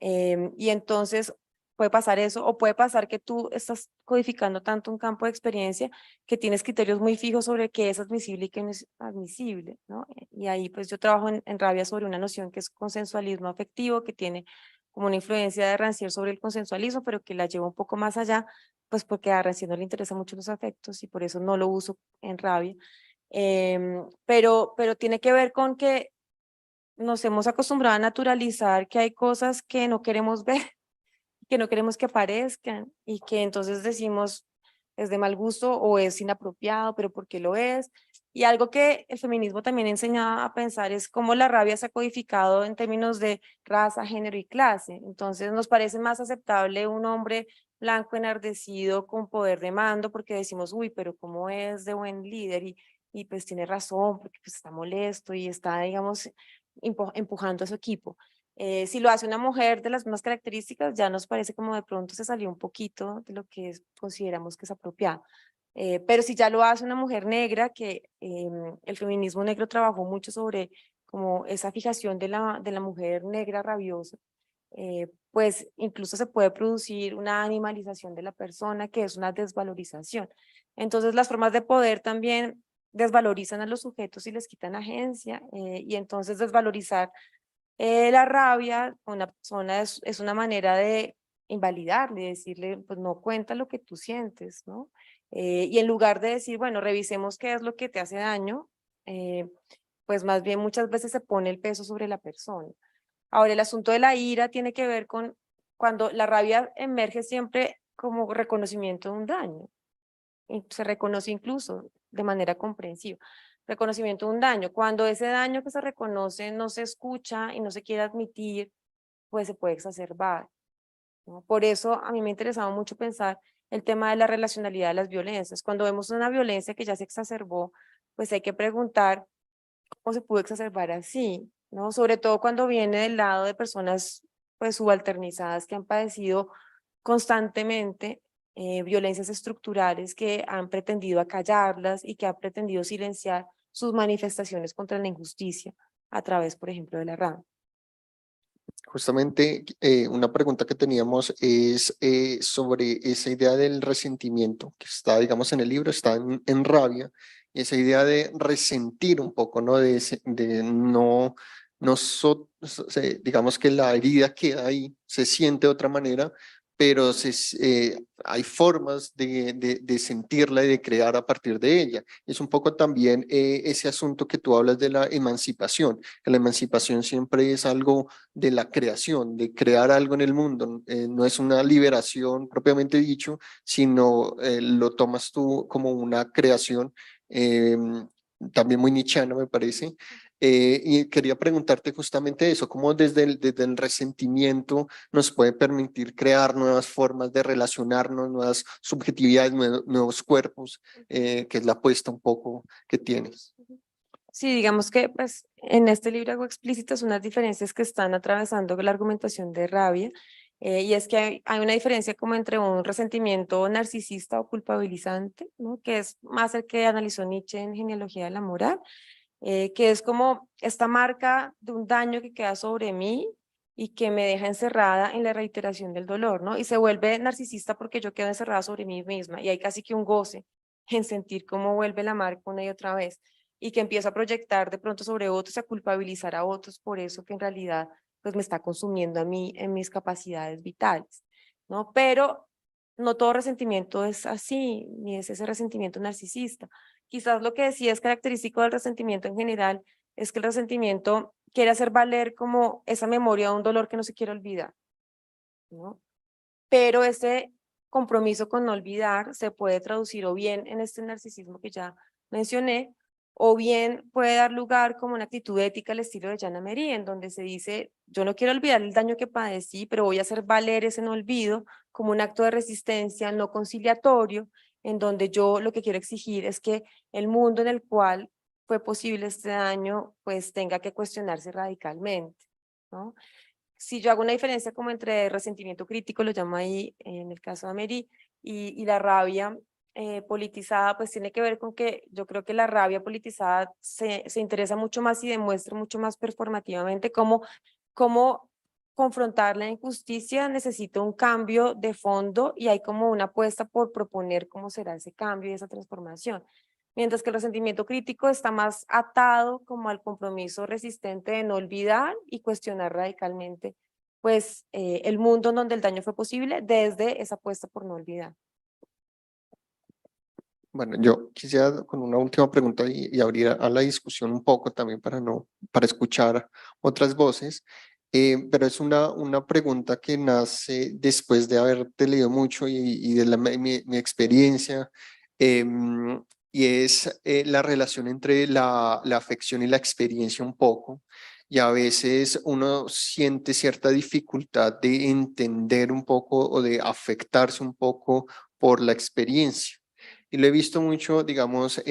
Y entonces puede pasar eso o puede pasar que tú estás codificando tanto un campo de experiencia que tienes criterios muy fijos sobre qué es admisible y qué no es admisible, ¿no? Y ahí pues yo trabajo en Rabia sobre una noción que es consensualismo afectivo, que tiene como una influencia de Rancière sobre el consensualismo, pero que la lleva un poco más allá, pues porque a Rancière no le interesan mucho los afectos y por eso no lo uso en Rabia. Pero tiene que ver con que nos hemos acostumbrado a naturalizar que hay cosas que no queremos ver, que no queremos que aparezcan y que entonces decimos es de mal gusto o es inapropiado, pero ¿por qué lo es? Y algo que el feminismo también enseña a pensar es cómo la rabia se ha codificado en términos de raza, género y clase. Entonces nos parece más aceptable un hombre blanco enardecido con poder de mando porque decimos, uy, pero cómo es de buen líder y pues tiene razón porque pues está molesto y está, digamos, empujando a su equipo. Si lo hace una mujer de las mismas características, ya nos parece como de pronto se salió un poquito de lo que consideramos que es apropiado. Pero si ya lo hace una mujer negra, que el feminismo negro trabajó mucho sobre como esa fijación de la mujer negra rabiosa, pues incluso se puede producir una animalización de la persona, que es una desvalorización. Entonces las formas de poder también desvalorizan a los sujetos y les quitan agencia, y entonces desvalorizar la rabia a una persona es una manera de invalidarle, decirle, pues no cuenta lo que tú sientes, ¿no? Y en lugar de decir, bueno, revisemos qué es lo que te hace daño, pues más bien muchas veces se pone el peso sobre la persona. Ahora, el asunto de la ira tiene que ver con cuando la rabia emerge siempre como reconocimiento de un daño, y se reconoce incluso de manera comprensiva. Reconocimiento de un daño. Cuando ese daño que se reconoce no se escucha y no se quiere admitir, pues se puede exacerbar, ¿no? Por eso a mí me ha interesado mucho pensar el tema de la relacionalidad de las violencias. Cuando vemos una violencia que ya se exacerbó, pues hay que preguntar cómo se pudo exacerbar así, ¿no? Sobre todo cuando viene del lado de personas pues subalternizadas que han padecido constantemente violencias estructurales que han pretendido acallarlas y que han pretendido silenciar sus manifestaciones contra la injusticia a través, por ejemplo, de la RAN. Justamente una pregunta que teníamos es sobre esa idea del resentimiento que está, digamos, en el libro, está en Rabia, y esa idea de resentir un poco, ¿no? De no, digamos que la herida queda ahí, se siente de otra manera, pero hay formas de sentirla y de crear a partir de ella. Es un poco también ese asunto que tú hablas de la emancipación, que la emancipación siempre es algo de la creación, de crear algo en el mundo. No es una liberación propiamente dicho, sino lo tomas tú como una creación, también muy nichana me parece. Y quería preguntarte justamente eso, cómo desde el resentimiento nos puede permitir crear nuevas formas de relacionarnos, nuevas subjetividades, nuevos cuerpos, que es la apuesta un poco que tienes. Sí, digamos que pues en este libro hago explícitas unas diferencias que están atravesando la argumentación de rabia, y es que hay una diferencia como entre un resentimiento narcisista o culpabilizante, ¿no? Que es más el que analizó Nietzsche en Genealogía de la Moral, que es como esta marca de un daño que queda sobre mí y que me deja encerrada en la reiteración del dolor, ¿no? Y se vuelve narcisista porque yo quedo encerrada sobre mí misma y hay casi que un goce en sentir cómo vuelve la marca una y otra vez y que empiezo a proyectar de pronto sobre otros, a culpabilizar a otros por eso que en realidad pues me está consumiendo a mí en mis capacidades vitales, ¿no? Pero no todo resentimiento es así, ni es ese resentimiento narcisista. Quizás lo que sí es característico del resentimiento en general es que el resentimiento quiere hacer valer como esa memoria de un dolor que no se quiere olvidar, ¿no? Pero ese compromiso con no olvidar se puede traducir o bien en este narcisismo que ya mencioné, o bien puede dar lugar como una actitud ética al estilo de Jana Marie, en donde se dice, yo no quiero olvidar el daño que padecí, pero voy a hacer valer ese no olvido como un acto de resistencia no conciliatorio, en donde yo lo que quiero exigir es que el mundo en el cual fue posible este daño, pues tenga que cuestionarse radicalmente, ¿no? Si yo hago una diferencia como entre resentimiento crítico, lo llamo ahí en el caso de Amery, y la rabia politizada, pues tiene que ver con que yo creo que la rabia politizada se interesa mucho más y demuestra mucho más performativamente cómo confrontar la injusticia necesita un cambio de fondo y hay como una apuesta por proponer cómo será ese cambio y esa transformación. Mientras que el resentimiento crítico está más atado como al compromiso resistente de no olvidar y cuestionar radicalmente pues el mundo en donde el daño fue posible desde esa apuesta por no olvidar. Bueno, yo quisiera con una última pregunta y abrir a la discusión un poco también para escuchar otras voces, pero es una pregunta que nace después de haberte leído mucho y de mi experiencia, y es la relación entre la afección y la experiencia un poco, y a veces uno siente cierta dificultad de entender un poco o de afectarse un poco por la experiencia. Y lo he visto mucho, digamos,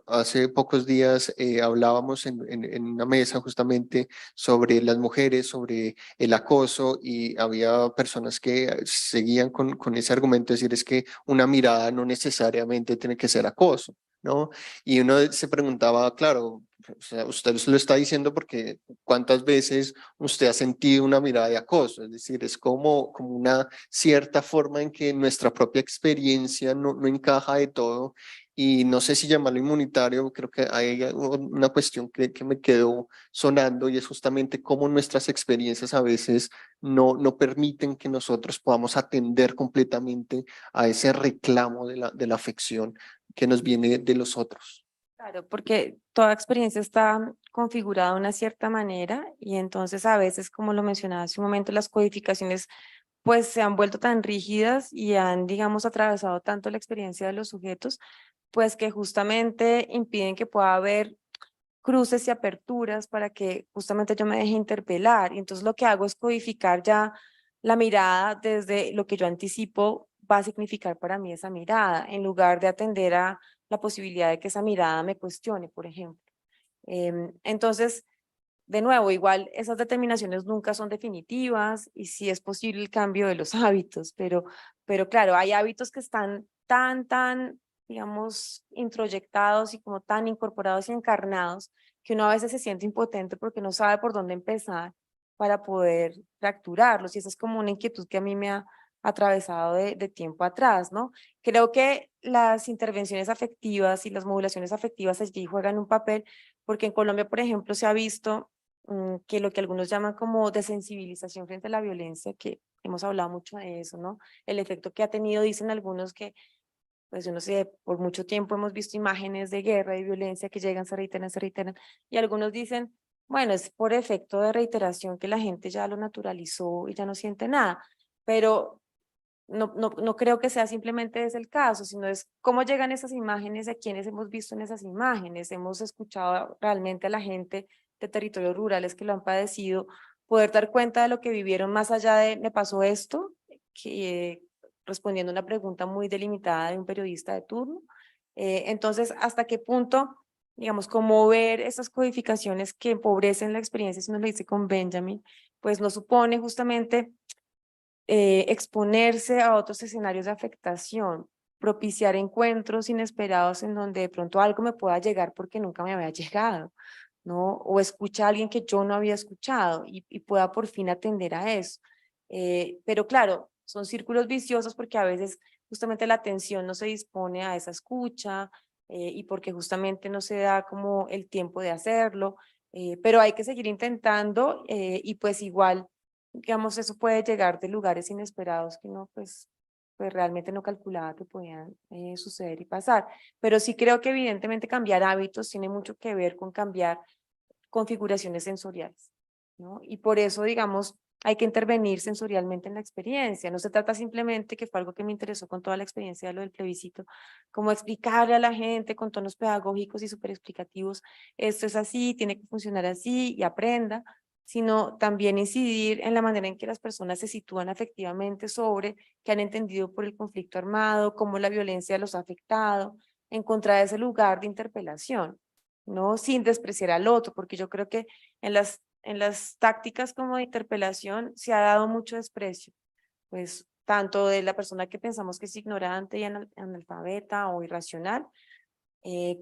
hace pocos días hablábamos en una mesa justamente sobre las mujeres, sobre el acoso y había personas que seguían con ese argumento de decir es que una mirada no necesariamente tiene que ser acoso, ¿no? Y uno se preguntaba, claro, o sea, usted se lo está diciendo porque ¿cuántas veces usted ha sentido una mirada de acoso? Es decir, es como una cierta forma en que nuestra propia experiencia no encaja de todo y no sé si llamarlo inmunitario, creo que hay una cuestión que me quedó sonando y es justamente cómo nuestras experiencias a veces no permiten que nosotros podamos atender completamente a ese reclamo de la afección que nos viene de los otros. Claro, porque toda experiencia está configurada de una cierta manera y entonces a veces, como lo mencionaba hace un momento, las codificaciones pues se han vuelto tan rígidas y han, digamos, atravesado tanto la experiencia de los sujetos, pues que justamente impiden que pueda haber cruces y aperturas para que justamente yo me deje interpelar. Y entonces lo que hago es codificar ya la mirada desde lo que yo anticipo va a significar para mí esa mirada, en lugar de atender a la posibilidad de que esa mirada me cuestione, por ejemplo. Entonces, de nuevo, igual esas determinaciones nunca son definitivas y sí es posible el cambio de los hábitos, pero claro, hay hábitos que están tan, digamos, introyectados y como tan incorporados y encarnados que uno a veces se siente impotente porque no sabe por dónde empezar para poder fracturarlos y esa es como una inquietud que a mí me ha atravesado de tiempo atrás, ¿no? Creo que las intervenciones afectivas y las modulaciones afectivas allí juegan un papel porque en Colombia, por ejemplo, se ha visto que lo que algunos llaman como desensibilización frente a la violencia, que hemos hablado mucho de eso, ¿no? El efecto que ha tenido, dicen algunos que, pues yo no sé, por mucho tiempo hemos visto imágenes de guerra y violencia que llegan, se reiteran, y algunos dicen, bueno, es por efecto de reiteración que la gente ya lo naturalizó y ya no siente nada, pero no creo que sea simplemente ese el caso, sino es cómo llegan esas imágenes, a quienes hemos visto en esas imágenes, hemos escuchado realmente a la gente de territorios rurales que lo han padecido, poder dar cuenta de lo que vivieron más allá de me pasó esto, que respondiendo a una pregunta muy delimitada de un periodista de turno. Entonces, ¿hasta qué punto, digamos, cómo ver esas codificaciones que empobrecen la experiencia, si nos lo dice con Benjamin, pues no supone justamente exponerse a otros escenarios de afectación, propiciar encuentros inesperados en donde de pronto algo me pueda llegar porque nunca me había llegado, ¿no? O escucha a alguien que yo no había escuchado y pueda por fin atender a eso. Pero claro, son círculos viciosos porque a veces justamente la atención no se dispone a esa escucha y porque justamente no se da como el tiempo de hacerlo, pero hay que seguir intentando y pues igual digamos, eso puede llegar de lugares inesperados que uno pues realmente no calculaba que podían suceder y pasar. Pero sí creo que evidentemente cambiar hábitos tiene mucho que ver con cambiar configuraciones sensoriales, ¿no? Y por eso, digamos, hay que intervenir sensorialmente en la experiencia. No se trata simplemente, que fue algo que me interesó con toda la experiencia de lo del plebiscito, como explicarle a la gente con tonos pedagógicos y súper explicativos, esto es así, tiene que funcionar así y aprenda, sino también incidir en la manera en que las personas se sitúan afectivamente sobre qué han entendido por el conflicto armado, cómo la violencia los ha afectado, encontrar ese lugar de interpelación, ¿no? Sin despreciar al otro, porque yo creo que en las tácticas como de interpelación se ha dado mucho desprecio, pues tanto de la persona que pensamos que es ignorante y analfabeta o irracional,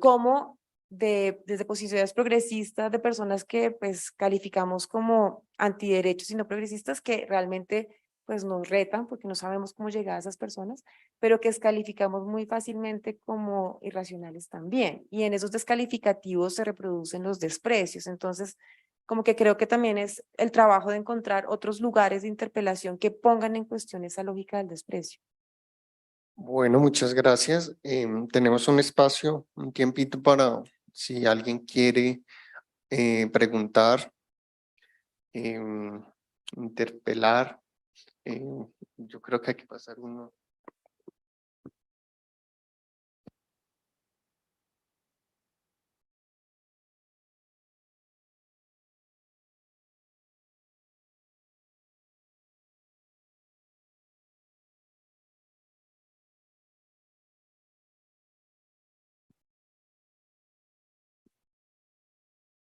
como desde posiciones progresistas de personas que pues calificamos como antiderechos y no progresistas, que realmente pues nos retan porque no sabemos cómo llegar a esas personas, pero que descalificamos muy fácilmente como irracionales también. Y en esos descalificativos se reproducen los desprecios. Entonces, como que creo que también es el trabajo de encontrar otros lugares de interpelación que pongan en cuestión esa lógica del desprecio. Bueno, muchas gracias. Tenemos un espacio, un tiempito para si alguien quiere preguntar, em, interpelar. Yo creo que hay que pasar uno.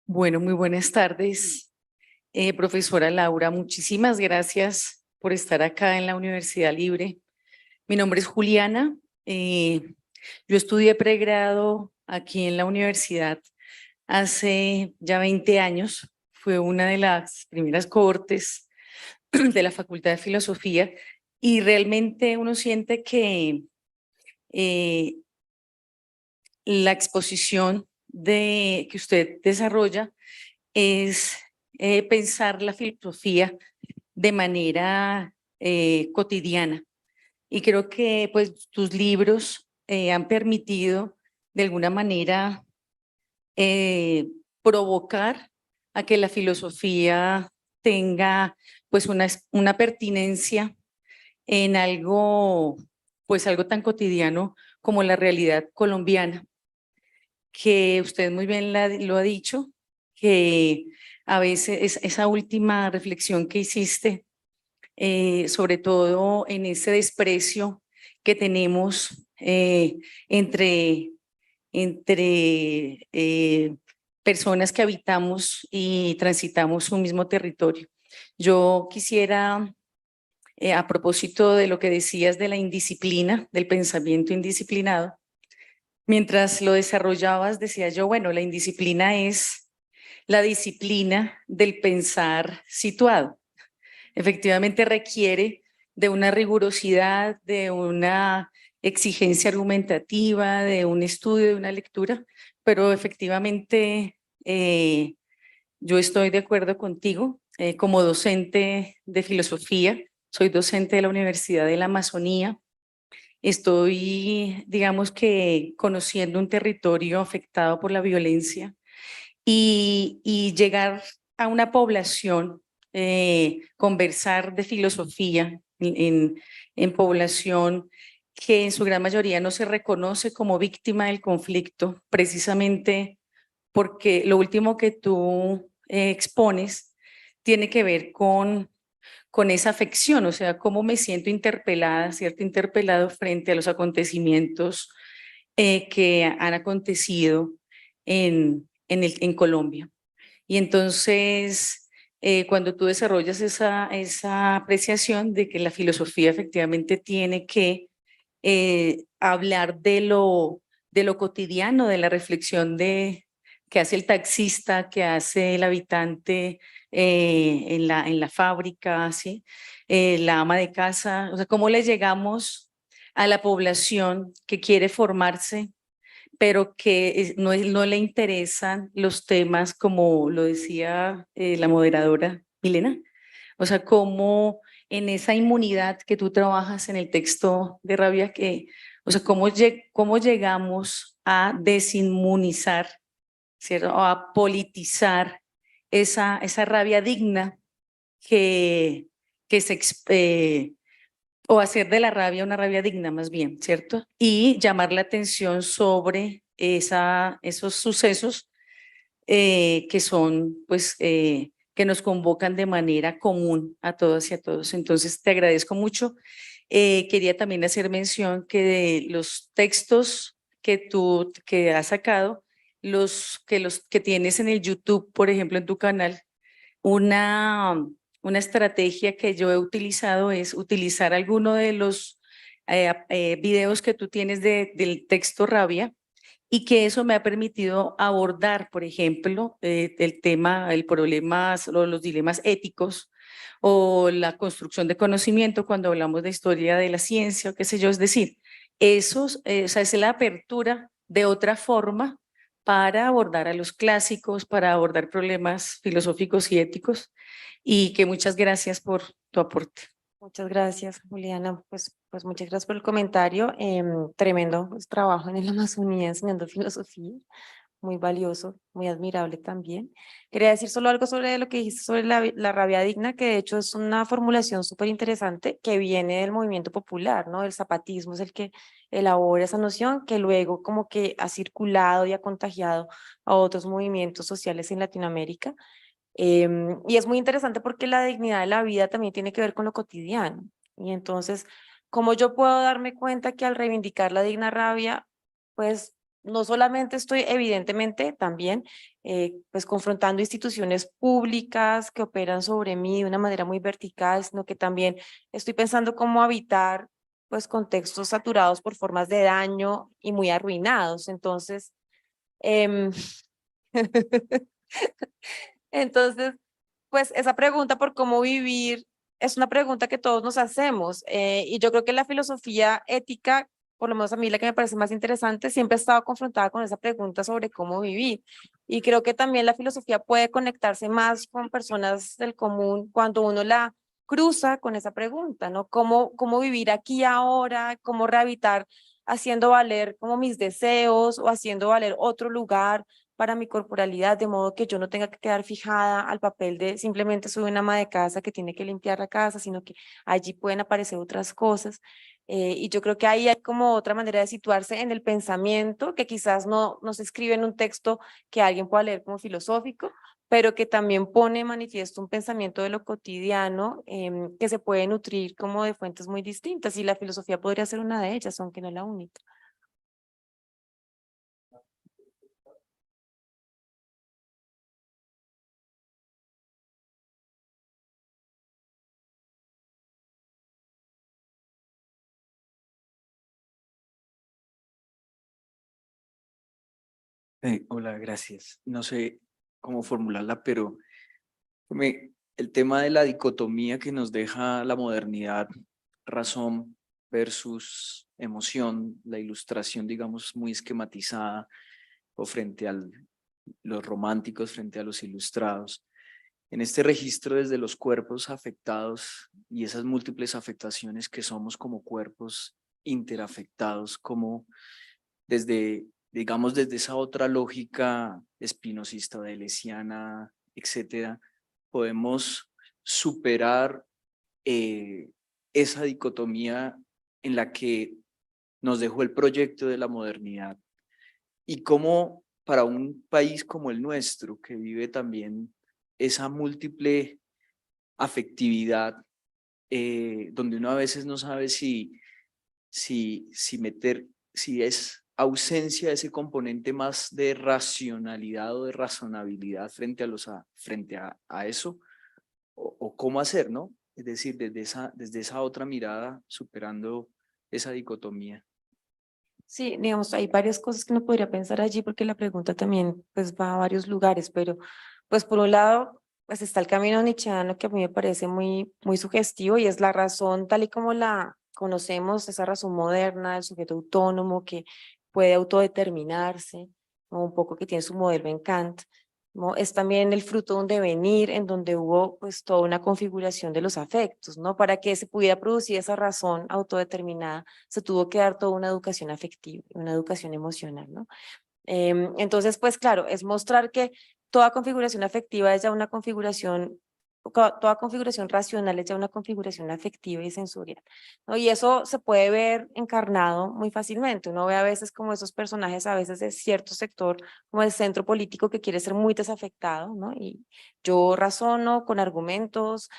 Bueno, muy buenas tardes, profesora Laura. Muchísimas gracias por estar acá en la Universidad Libre. Mi nombre es Juliana. Yo estudié pregrado aquí en la universidad hace ya 20 años. Fue una de las primeras cohortes de la Facultad de Filosofía y realmente uno siente que eh, la exposición que usted desarrolla es pensar la filosofía de manera cotidiana. Y creo que pues tus libros han permitido de alguna manera provocar a que la filosofía tenga pues una pertinencia en algo, pues algo tan cotidiano como la realidad colombiana, que usted muy bien lo ha dicho, que a veces esa última reflexión que hiciste, sobre todo en ese desprecio que tenemos entre personas que habitamos y transitamos un mismo territorio. Yo quisiera, a propósito de lo que decías de la indisciplina, del pensamiento indisciplinado, mientras lo desarrollabas, decía yo, bueno, la indisciplina es la disciplina del pensar situado. Efectivamente requiere de una rigurosidad, de una exigencia argumentativa, de un estudio, de una lectura, pero efectivamente yo estoy de acuerdo contigo. Como docente de filosofía, soy docente de la Universidad de la Amazonía. Estoy, digamos que, conociendo un territorio afectado por la violencia y llegar a una población, conversar de filosofía en población que en su gran mayoría no se reconoce como víctima del conflicto, precisamente porque lo último que tú expones tiene que ver con esa afección, o sea, cómo me siento interpelada, ¿cierto? Interpelado frente a los acontecimientos que han acontecido en Colombia. Y entonces, cuando tú desarrollas esa apreciación de que la filosofía efectivamente tiene que hablar de lo cotidiano, de la reflexión que hace el taxista, que hace el habitante en la fábrica, ¿sí? La ama de casa, o sea, cómo le llegamos a la población que quiere formarse, pero que no le interesan los temas como lo decía la moderadora Milena. O sea, cómo en esa inmunidad que tú trabajas en el texto de Rabia, o sea, cómo llegamos a desinmunizar, ¿cierto? O a politizar esa rabia digna que, que se, o hacer de la rabia una rabia digna más bien, ¿cierto? Y llamar la atención sobre esos sucesos que son pues que nos convocan de manera común a todas y a todos. Entonces, te agradezco mucho. Quería también hacer mención que de los textos que has sacado, los que tienes en el YouTube, por ejemplo, en tu canal, una estrategia que yo he utilizado es utilizar alguno de los videos que tú tienes del texto Rabia, y que eso me ha permitido abordar, por ejemplo, el tema, el problema, los dilemas éticos o la construcción de conocimiento cuando hablamos de historia de la ciencia o qué sé yo. Es decir, esos, o sea, es la apertura de otra forma para abordar a los clásicos, para abordar problemas filosóficos y éticos, y que muchas gracias por tu aporte. Muchas gracias, Juliana. Pues muchas gracias por el comentario. Tremendo pues, trabajo en la Amazonía enseñando filosofía, muy valioso, muy admirable también. Quería decir solo algo sobre lo que dijiste sobre la rabia digna, que de hecho es una formulación súper interesante que viene del movimiento popular, ¿no? El zapatismo es el que elabora esa noción que luego como que ha circulado y ha contagiado a otros movimientos sociales en Latinoamérica. Y es muy interesante porque la dignidad de la vida también tiene que ver con lo cotidiano. Y entonces, ¿cómo yo puedo darme cuenta que al reivindicar la digna rabia, pues no solamente estoy evidentemente también pues confrontando instituciones públicas que operan sobre mí de una manera muy vertical, sino que también estoy pensando cómo habitar pues contextos saturados por formas de daño y muy arruinados? Entonces, em, entonces, pues esa pregunta por cómo vivir es una pregunta que todos nos hacemos y yo creo que la filosofía ética, por lo menos a mí la que me parece más interesante, siempre ha estado confrontada con esa pregunta sobre cómo vivir y creo que también la filosofía puede conectarse más con personas del común cuando uno la cruza con esa pregunta, ¿no? ¿Cómo vivir aquí ahora? ¿Cómo rehabilitar haciendo valer como mis deseos o haciendo valer otro lugar para mi corporalidad, de modo que yo no tenga que quedar fijada al papel de simplemente soy una ama de casa que tiene que limpiar la casa, sino que allí pueden aparecer otras cosas. Y yo creo que ahí hay como otra manera de situarse en el pensamiento, que quizás no se escribe en un texto que alguien pueda leer como filosófico, pero que también pone en manifiesto un pensamiento de lo cotidiano que se puede nutrir como de fuentes muy distintas, y la filosofía podría ser una de ellas, aunque no la única. Hola, gracias. No sé cómo formularla, pero el tema de la dicotomía que nos deja la modernidad, razón versus emoción, la ilustración, digamos, muy esquematizada, o frente a los románticos, frente a los ilustrados. En este registro desde los cuerpos afectados y esas múltiples afectaciones que somos como cuerpos interafectados, como desde, digamos, desde esa otra lógica espinosista, deleuziana, etcétera, podemos superar esa dicotomía en la que nos dejó el proyecto de la modernidad, y cómo para un país como el nuestro, que vive también esa múltiple afectividad, donde uno a veces no sabe si es ausencia de ese componente más de racionalidad o de razonabilidad frente a eso, o cómo hacer, ¿no? Es decir, desde esa otra mirada, superando esa dicotomía. Sí, digamos, hay varias cosas que uno podría pensar allí porque la pregunta también pues va a varios lugares, pero pues por un lado pues está el camino nietzscheano que a mí me parece muy sugestivo y es la razón tal y como la conocemos, esa razón moderna, el sujeto autónomo que puede autodeterminarse, ¿no? Un poco que tiene su modelo en Kant, ¿no? Es también el fruto de un devenir en donde hubo pues toda una configuración de los afectos, ¿no? Para que se pudiera producir esa razón autodeterminada se tuvo que dar toda una educación afectiva, una educación emocional, ¿no? Entonces, pues claro, es mostrar que toda configuración afectiva es ya una configuración toda configuración racional es ya una configuración afectiva y sensorial, ¿no? Y eso se puede ver encarnado muy fácilmente. Uno ve a veces como esos personajes, a veces de cierto sector, como el centro político que quiere ser muy desafectado, ¿no? Y yo razono con argumentos,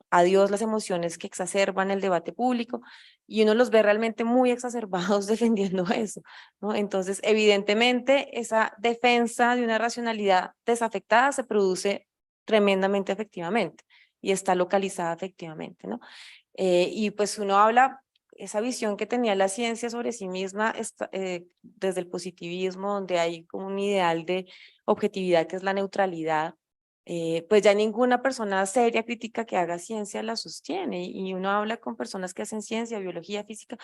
adiós las emociones que exacerban el debate público, y uno los ve realmente muy exacerbados defendiendo eso, ¿no? Entonces, evidentemente, esa defensa de una racionalidad desafectada se produce tremendamente efectivamente y está localizada efectivamente, ¿no? Y pues uno habla, esa visión que tenía la ciencia sobre sí misma desde el positivismo, donde hay como un ideal de objetividad que es la neutralidad, pues ya ninguna persona seria, crítica que haga ciencia la sostiene, y uno habla con personas que hacen ciencia, biología, física,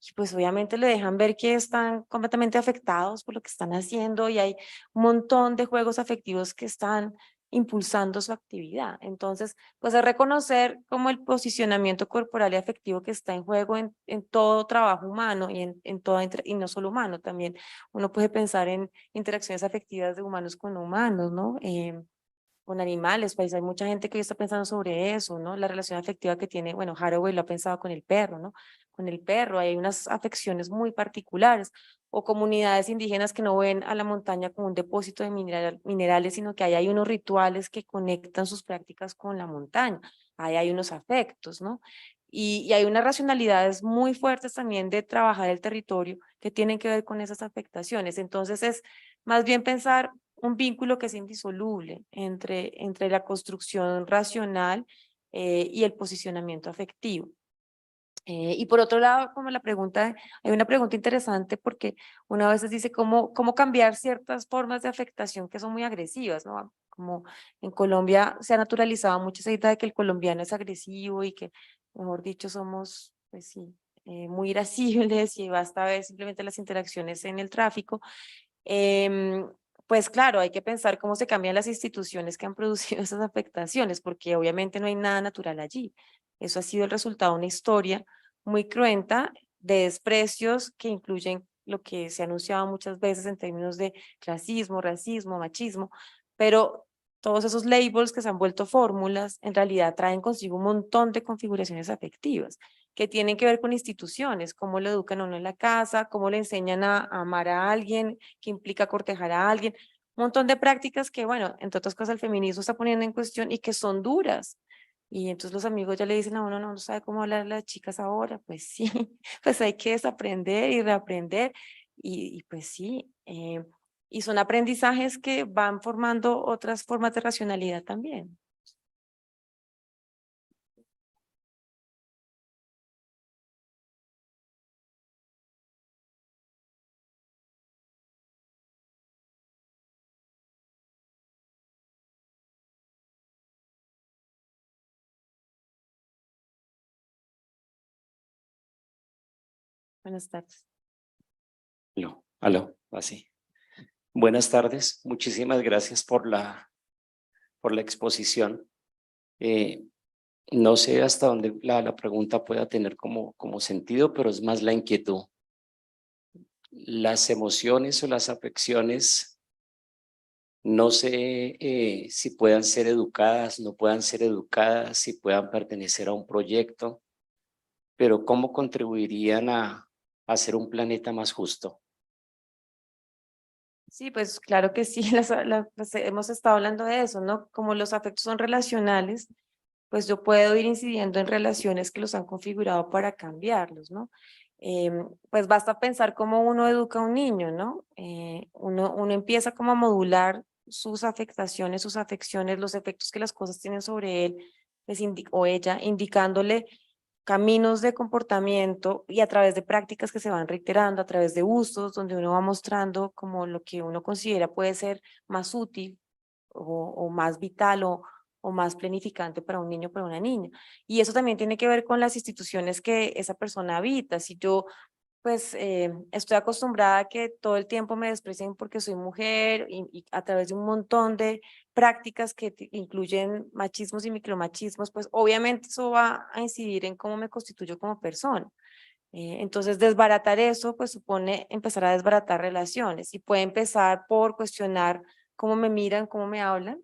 y pues obviamente le dejan ver que están completamente afectados por lo que están haciendo, y hay un montón de juegos afectivos que están impulsando su actividad. Entonces, pues es reconocer como el posicionamiento corporal y afectivo que está en juego en todo trabajo humano y en toda, y no solo humano, también uno puede pensar en interacciones afectivas de humanos con humanos, ¿no? Con animales, pues hay mucha gente que hoy está pensando sobre eso, ¿no? La relación afectiva que tiene, bueno, Haraway lo ha pensado con el perro, ¿no? Con el perro hay unas afecciones muy particulares, o comunidades indígenas que no ven a la montaña como un depósito de minerales, sino que ahí hay unos rituales que conectan sus prácticas con la montaña, ahí hay unos afectos, ¿no? Y hay unas racionalidades muy fuertes también de trabajar el territorio que tienen que ver con esas afectaciones. Entonces es más bien pensar un vínculo que es indisoluble entre la construcción racional y el posicionamiento afectivo. Y por otro lado, como la pregunta, hay una pregunta interesante porque una vez dice cómo cambiar ciertas formas de afectación que son muy agresivas, ¿no? Como en Colombia se ha naturalizado mucho esa idea de que el colombiano es agresivo y que, mejor dicho, somos, pues sí, muy irascibles, y basta ver simplemente las interacciones en el tráfico. Em, pues claro, hay que pensar cómo se cambian las instituciones que han producido esas afectaciones, porque obviamente no hay nada natural allí. Eso ha sido el resultado de una historia muy cruenta de desprecios que incluyen lo que se ha anunciado muchas veces en términos de clasismo, racismo, machismo, pero todos esos labels que se han vuelto fórmulas en realidad traen consigo un montón de configuraciones afectivas que tienen que ver con instituciones, cómo lo educan a uno en la casa, cómo le enseñan a amar a alguien, que implica cortejar a alguien, un montón de prácticas que, bueno, entre otras cosas el feminismo está poniendo en cuestión y que son duras. Y entonces los amigos ya le dicen a uno, no sabe cómo hablar a las chicas ahora. Pues sí, pues hay que desaprender y reaprender. Y pues sí, y son aprendizajes que van formando otras formas de racionalidad también. Buenas tardes. Aló, así. Buenas tardes, muchísimas gracias por la exposición. No sé hasta dónde la pregunta pueda tener como sentido, pero es más la inquietud. Las emociones o las afecciones, no sé si puedan ser educadas, no puedan ser educadas, si puedan pertenecer a un proyecto, pero ¿cómo contribuirían a hacer un planeta más justo? Sí, pues claro que sí, pues, hemos estado hablando de eso, ¿no? Como los afectos son relacionales, pues yo puedo ir incidiendo en relaciones que los han configurado para cambiarlos, ¿no? Pues basta pensar cómo uno educa a un niño, ¿no? Uno empieza como a modular sus afectaciones, sus afecciones, los efectos que las cosas tienen sobre él, pues, o ella, indicándole caminos de comportamiento y a través de prácticas que se van reiterando, a través de usos, donde uno va mostrando como lo que uno considera puede ser más útil o más vital o más planificante para un niño o para una niña. Y eso también tiene que ver con las instituciones que esa persona habita. Si yo pues estoy acostumbrada a que todo el tiempo me desprecien porque soy mujer, y a través de un montón de prácticas que incluyen machismos y micromachismos, pues obviamente eso va a incidir en cómo me constituyo como persona. Entonces desbaratar eso pues supone empezar a desbaratar relaciones, y puede empezar por cuestionar cómo me miran, cómo me hablan,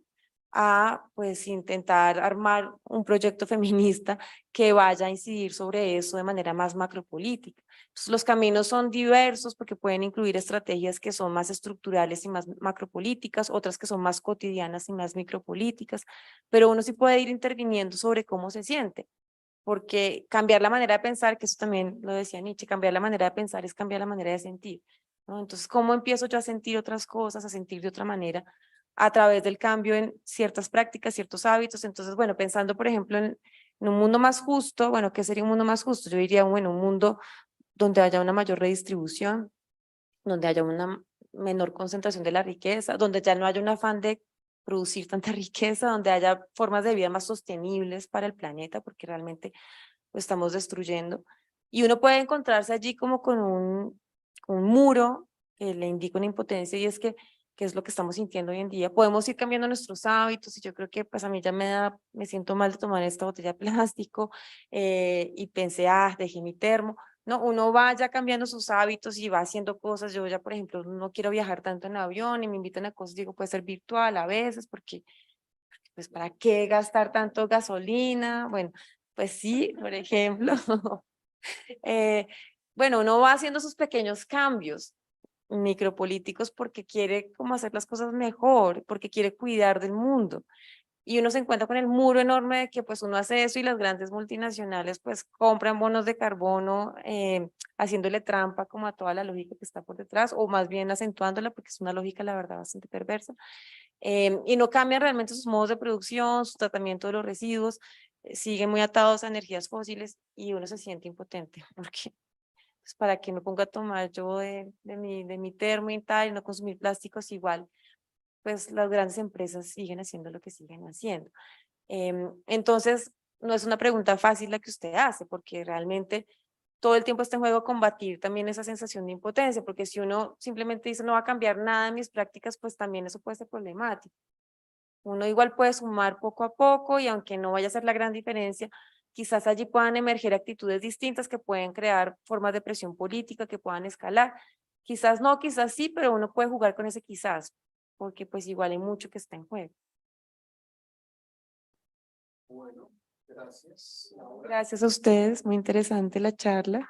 a pues intentar armar un proyecto feminista que vaya a incidir sobre eso de manera más macropolítica. Entonces, los caminos son diversos porque pueden incluir estrategias que son más estructurales y más macropolíticas, otras que son más cotidianas y más micropolíticas, pero uno sí puede ir interviniendo sobre cómo se siente, porque cambiar la manera de pensar, que eso también lo decía Nietzsche, cambiar la manera de pensar es cambiar la manera de sentir, ¿no? Entonces, ¿cómo empiezo yo a sentir otras cosas, a sentir de otra manera? A través del cambio en ciertas prácticas, ciertos hábitos. Entonces, bueno, pensando, por ejemplo, en un mundo más justo, bueno, ¿qué sería un mundo más justo? Yo diría, bueno, un mundo donde haya una mayor redistribución, donde haya una menor concentración de la riqueza, donde ya no haya un afán de producir tanta riqueza, donde haya formas de vida más sostenibles para el planeta, porque realmente lo estamos destruyendo. Y uno puede encontrarse allí como con un muro que le indica una impotencia, y es que es lo que estamos sintiendo hoy en día. Podemos ir cambiando nuestros hábitos, y yo creo que pues a mí ya me siento mal de tomar esta botella de plástico, y pensé, dejé mi termo. No, uno va ya cambiando sus hábitos y va haciendo cosas. Yo ya, por ejemplo, no quiero viajar tanto en avión y me invitan a cosas, digo, puede ser virtual a veces, porque pues ¿para qué gastar tanto gasolina? Bueno, pues sí, por ejemplo. Eh, bueno, uno va haciendo sus pequeños cambios micropolíticos porque quiere como hacer las cosas mejor, porque quiere cuidar del mundo. Y uno se encuentra con el muro enorme de que pues uno hace eso y las grandes multinacionales pues compran bonos de carbono, haciéndole trampa como a toda la lógica que está por detrás, o más bien acentuándola, porque es una lógica la verdad bastante perversa, y no cambian realmente sus modos de producción, su tratamiento de los residuos, siguen muy atados a energías fósiles, y uno se siente impotente porque pues para que me ponga a tomar yo de mi termo y tal y no consumir plásticos igual, pues las grandes empresas siguen haciendo lo que siguen haciendo. Entonces, no es una pregunta fácil la que usted hace, porque realmente todo el tiempo está en juego combatir también esa sensación de impotencia, porque si uno simplemente dice no va a cambiar nada en mis prácticas, pues también eso puede ser problemático. Uno igual puede sumar poco a poco, y aunque no vaya a ser la gran diferencia, quizás allí puedan emerger actitudes distintas que pueden crear formas de presión política que puedan escalar. Quizás no, quizás sí, pero uno puede jugar con ese quizás, porque pues igual hay mucho que está en juego. Bueno, gracias. Gracias a ustedes, muy interesante la charla.